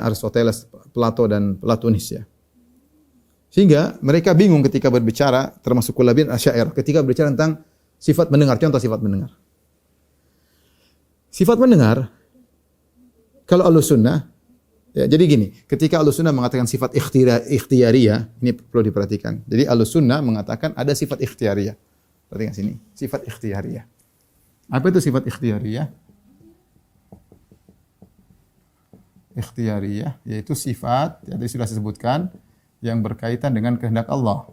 Aristoteles, Plato dan Platonis ya. Sehingga mereka bingung ketika berbicara, termasuk Kullabiyah Asy'ariyah, ketika berbicara tentang sifat mendengar. Contoh sifat mendengar. Sifat mendengar, kalau Ahlussunnah, ya, jadi gini, ketika Ahlussunnah mengatakan sifat ikhtiyariyah, ini perlu diperhatikan. Jadi Ahlussunnah mengatakan ada sifat ikhtiyariyah. Perhatikan sini, sifat ikhtiyariyah. Apa itu sifat ikhtiyariyah? Ikhtiyariyah yaitu sifat, yang sudah disebutkan, yang berkaitan dengan kehendak Allah.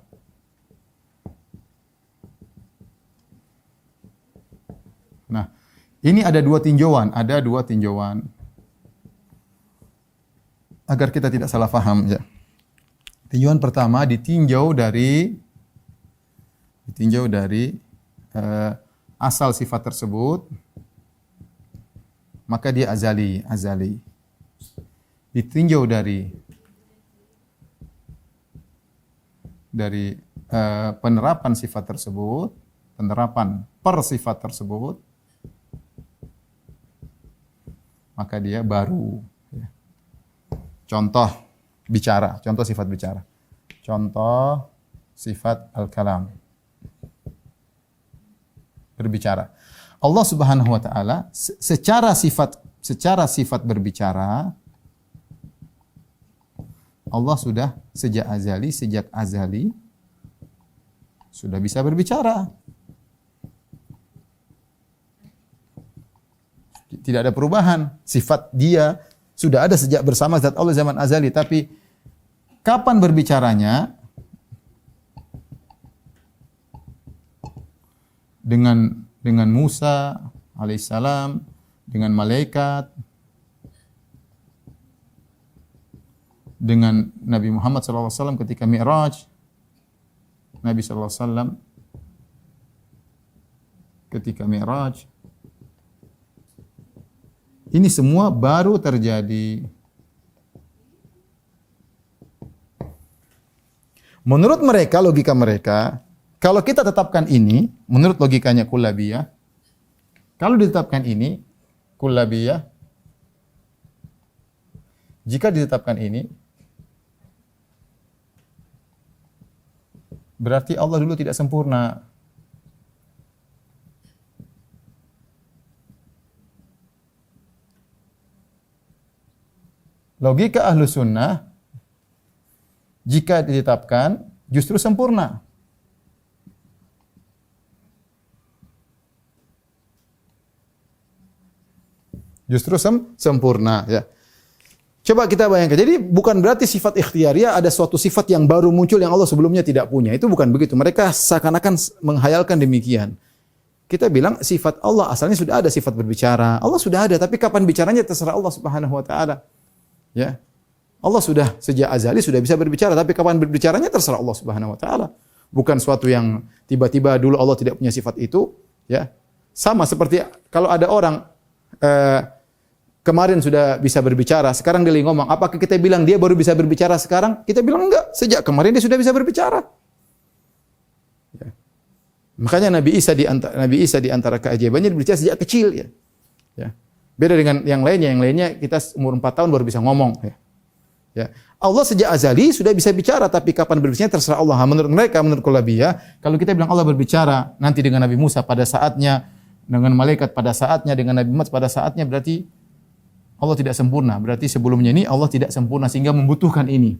Nah, ini ada dua tinjauan, agar kita tidak salah faham ya. Tinjauan pertama ditinjau dari asal sifat tersebut, maka dia azali. Ditinjau dari penerapan sifat tersebut, penerapan per sifat tersebut, maka dia baru. Ya. Contoh sifat bicara. Contoh sifat al-kalam. Berbicara. Allah Subhanahu wa taala secara sifat berbicara Allah sudah sejak azali sudah bisa berbicara. Tidak ada perubahan. Sifat dia sudah ada sejak bersama zat Allah zaman azali. Tapi kapan berbicaranya? Dengan Musa alaihissalam, dengan malaikat, dengan Nabi Muhammad SAW ketika Mi'raj, Nabi SAW ketika Mi'raj. Ini semua baru terjadi. Menurut mereka, logika mereka, kalau kita tetapkan ini, menurut logikanya kullabiyah, kalau ditetapkan ini, kullabiyah, jika ditetapkan ini, berarti Allah dulu tidak sempurna. Logika ahlu sunnah, jika ditetapkan, justru sempurna. Justru sempurna, ya. Coba kita bayangkan. Jadi bukan berarti sifat ikhtiariyah ada suatu sifat yang baru muncul yang Allah sebelumnya tidak punya. Itu bukan begitu. Mereka seakan-akan menghayalkan demikian. Kita bilang sifat Allah asalnya sudah ada, sifat berbicara. Allah sudah ada, tapi kapan bicaranya terserah Allah Subhanahu wa taala. Ya. Allah sudah sejak azali sudah bisa berbicara, tapi kapan berbicaranya terserah Allah Subhanahu wa taala. Bukan suatu yang tiba-tiba dulu Allah tidak punya sifat itu, ya. Sama seperti kalau ada orang kemarin sudah bisa berbicara, sekarang dia lagi ngomong. Apakah kita bilang dia baru bisa berbicara sekarang? Kita bilang enggak. Sejak kemarin dia sudah bisa berbicara. Ya. Makanya Nabi Isa di antara keajaibannya berbicara sejak kecil. Ya. Ya. Beda dengan yang lainnya. Yang lainnya kita umur 4 tahun baru bisa ngomong. Ya. Ya. Allah sejak azali sudah bisa bicara, tapi kapan berbicara terserah Allah. Menurut mereka, menurut kullabiyah, kalau kita bilang Allah berbicara nanti dengan Nabi Musa pada saatnya, dengan malaikat pada saatnya, dengan Nabi Muhammad pada saatnya, berarti Allah tidak sempurna. Berarti sebelumnya ini Allah tidak sempurna sehingga membutuhkan ini.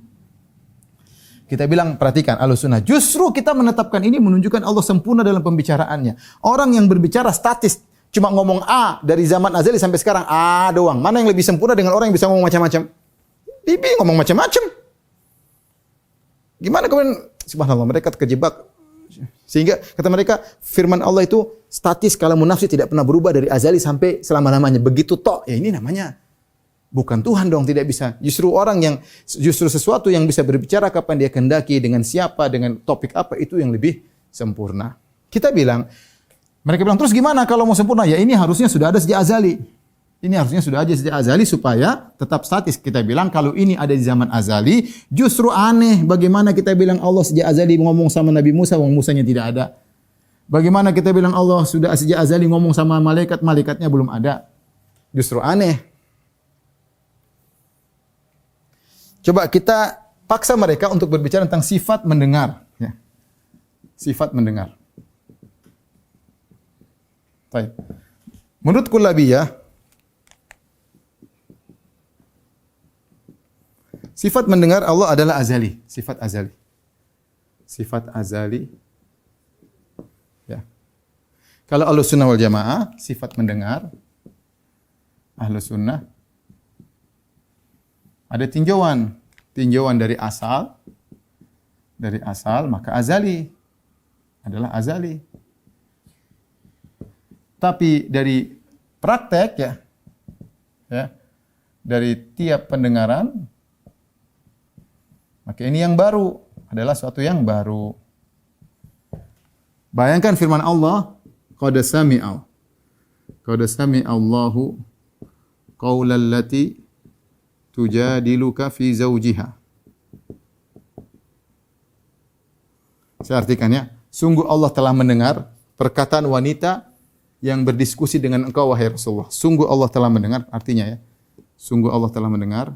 Kita bilang, perhatikan Ahlussunnah, justru kita menetapkan ini menunjukkan Allah sempurna dalam pembicaraannya. Orang yang berbicara statis, cuma ngomong A dari zaman azali sampai sekarang A doang. Mana yang lebih sempurna dengan orang yang bisa ngomong macam-macam? Bibi ngomong macam-macam. Gimana kemudian subhanallah mereka terjebak. Sehingga kata mereka firman Allah itu statis, kalamun nafsi, tidak pernah berubah dari azali sampai selama-lamanya. Begitu tok. Ya ini namanya bukan Tuhan dong, tidak bisa. Justru sesuatu yang bisa berbicara kapan dia kehendaki, dengan siapa, dengan topik apa, itu yang lebih sempurna. Kita bilang, mereka bilang, terus gimana kalau mau sempurna? Ya ini harusnya sudah ada sejak azali. Ini harusnya sudah ada sejak azali supaya tetap statis. Kita bilang kalau ini ada di zaman azali, justru aneh bagaimana kita bilang Allah sejak azali ngomong sama Nabi Musa, wong Musanya tidak ada. Bagaimana kita bilang Allah sudah sejak azali ngomong sama malaikat, malaikatnya belum ada. Justru aneh. Coba kita paksa mereka untuk berbicara tentang sifat mendengar. Ya. Sifat mendengar. Baik. Menurut kullabiyah, sifat mendengar Allah adalah azali. Sifat azali. Sifat azali. Ya. Kalau Ahlussunnah wal Jamaah, sifat mendengar, Ahlussunnah ada tinjauan. Tinjauan dari asal maka azali adalah azali. Tapi dari praktek ya dari tiap pendengaran, maka ini yang baru adalah suatu yang baru. Bayangkan firman Allah, qad sami'a Allahu qaulal lati tujadiluka fi zawjiha. Saya artikan ya, sungguh Allah telah mendengar perkataan wanita yang berdiskusi dengan engkau wahai Rasulullah. Sungguh Allah telah mendengar, artinya ya, sungguh Allah telah mendengar.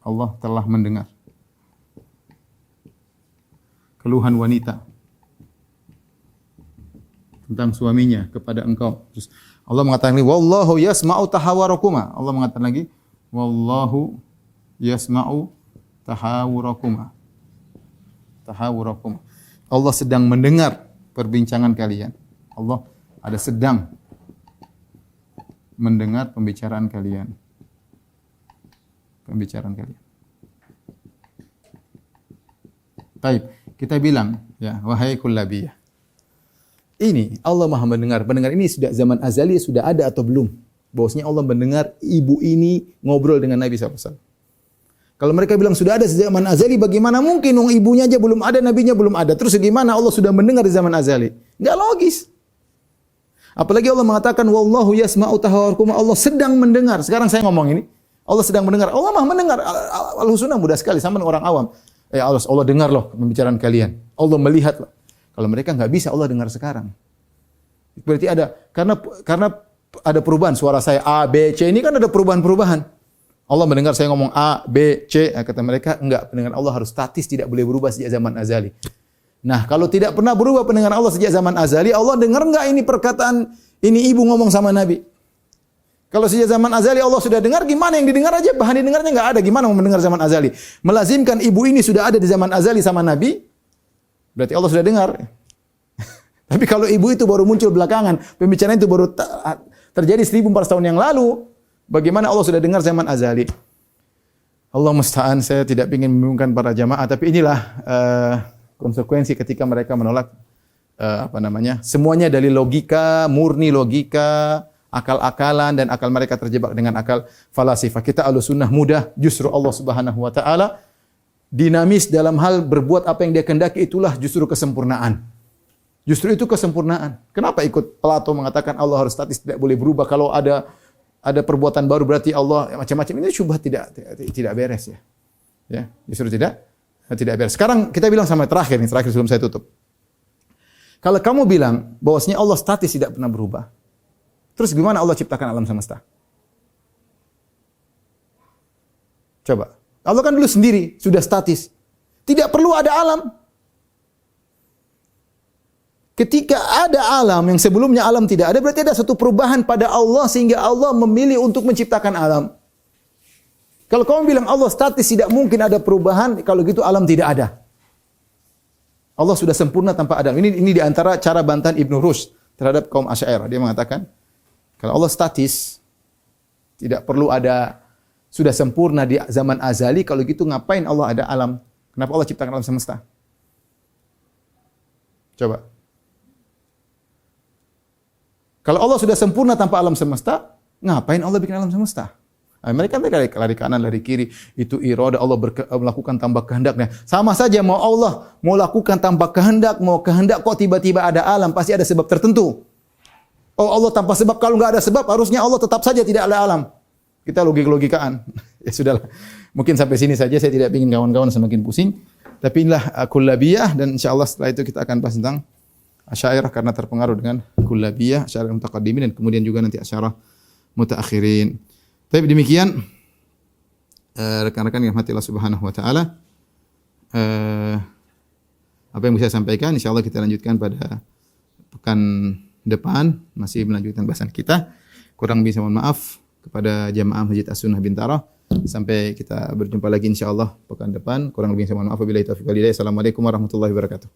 Allah telah mendengar keluhan wanita tentang suaminya kepada engkau. Terus Allah mengatakan lagi, wallahu yasma'u tahawarakuma. Allah mengatakan lagi, wallahu yasma'u tahawurakuma. Tahawurakuma. Allah sedang mendengar perbincangan kalian. Allah ada sedang mendengar pembicaraan kalian. Pembicaraan kalian. Baik, kita bilang, ya, wahai kullabiyah. Ini Allah Maha mendengar. Mendengar ini sudah zaman azali sudah ada atau belum? Bahwasanya Allah mendengar ibu ini ngobrol dengan Nabi SAW. Kalau mereka bilang sudah ada zaman azali, bagaimana mungkin wong ibunya aja belum ada, nabinya belum ada. Terus gimana Allah sudah mendengar di zaman azali? Enggak logis. Apalagi Allah mengatakan wallahu yasma'u tahawurakum, Allah sedang mendengar. Sekarang saya ngomong ini, Allah sedang mendengar. Allah Maha mendengar. Al-Husna mudah sekali sama orang awam. Allah dengar loh pembicaraan kalian. Allah melihat loh. Kalau mereka enggak bisa Allah dengar sekarang. Berarti ada karena ada perubahan suara saya A, B, C ini kan ada perubahan-perubahan. Allah mendengar saya ngomong A, B, C, kata mereka enggak, pendengaran Allah harus statis, tidak boleh berubah sejak zaman azali. Nah, kalau tidak pernah berubah pendengaran Allah sejak zaman azali, Allah dengar enggak ini perkataan ini ibu ngomong sama Nabi? Kalau sejak zaman azali Allah sudah dengar, gimana yang didengar aja bahan didengarnya enggak ada, gimana mau mendengar zaman azali? Melazimkan ibu ini sudah ada di zaman azali sama Nabi, berarti Allah sudah dengar. Tapi kalau ibu itu baru muncul belakangan, pembicaraan itu baru terjadi 1400 tahun yang lalu, bagaimana Allah sudah dengar zaman azali? Allah musta'an, saya tidak ingin membingungkan para jamaah, tapi inilah konsekuensi ketika mereka menolak semuanya dari logika, murni logika, akal-akalan, dan akal mereka terjebak dengan akal falasifah. Kita Ahlussunnah mudah, justru Allah Subhanahu wa taala dinamis dalam hal berbuat apa yang Dia kehendaki, itulah justru kesempurnaan. Justru itu kesempurnaan. Kenapa ikut Plato mengatakan Allah harus statis, tidak boleh berubah? Kalau ada perbuatan baru berarti Allah macam-macam. Ini syubhat tidak beres ya. Ya, justru tidak beres. Sekarang kita bilang sama terakhir sebelum saya tutup. Kalau kamu bilang bahwasanya Allah statis tidak pernah berubah, terus gimana Allah ciptakan alam semesta? Coba. Allah kan dulu sendiri sudah statis. Tidak perlu ada alam. Ketika ada alam yang sebelumnya alam tidak ada, berarti ada satu perubahan pada Allah sehingga Allah memilih untuk menciptakan alam. Kalau kamu bilang Allah statis tidak mungkin ada perubahan, kalau gitu alam tidak ada. Allah sudah sempurna tanpa ada. Ini di antara cara bantahan Ibnu Rushd terhadap kaum Asy'ariyah. Dia mengatakan kalau Allah statis tidak perlu ada, sudah sempurna di zaman azali, kalau gitu ngapain Allah ada alam? Kenapa Allah ciptakan alam semesta? Coba. Kalau Allah sudah sempurna tanpa alam semesta, ngapain Allah bikin alam semesta? Mereka lari kanan, lari kiri. Itu iradah Allah melakukan tanpa kehendaknya. Sama saja mau Allah mau lakukan tanpa kehendak, mau kehendak kok tiba-tiba ada alam, pasti ada sebab tertentu. Oh Allah tanpa sebab, kalau nggak ada sebab harusnya Allah tetap saja tidak ada alam. Kita logika-logikaan. Ya sudahlah. Mungkin sampai sini saja, saya tidak ingin kawan-kawan semakin pusing. Tapi inilah kullabiyah, dan insyaallah setelah itu kita akan bahas tentang Asy'ariyah karena terpengaruh dengan kullabiyah, Asy'ariyah mutaqaddimin, dan kemudian juga nanti Asy'ariyah mutaakhirin. Tapi demikian rekan-rekan yang dirahmati Allah Subhanahu wa taala, apa yang bisa saya sampaikan insyaallah kita lanjutkan pada pekan depan, masih melanjutkan bahasan kita. Kurang bisa mohon maaf kepada jamaah Masjid As-Sunnah Bintaro. Sampai kita berjumpa lagi insyaallah pekan depan. Kurang lebih saya mohon maaf. Wabillahi taufiq wal hidayah. Assalamualaikum warahmatullahi wabarakatuh.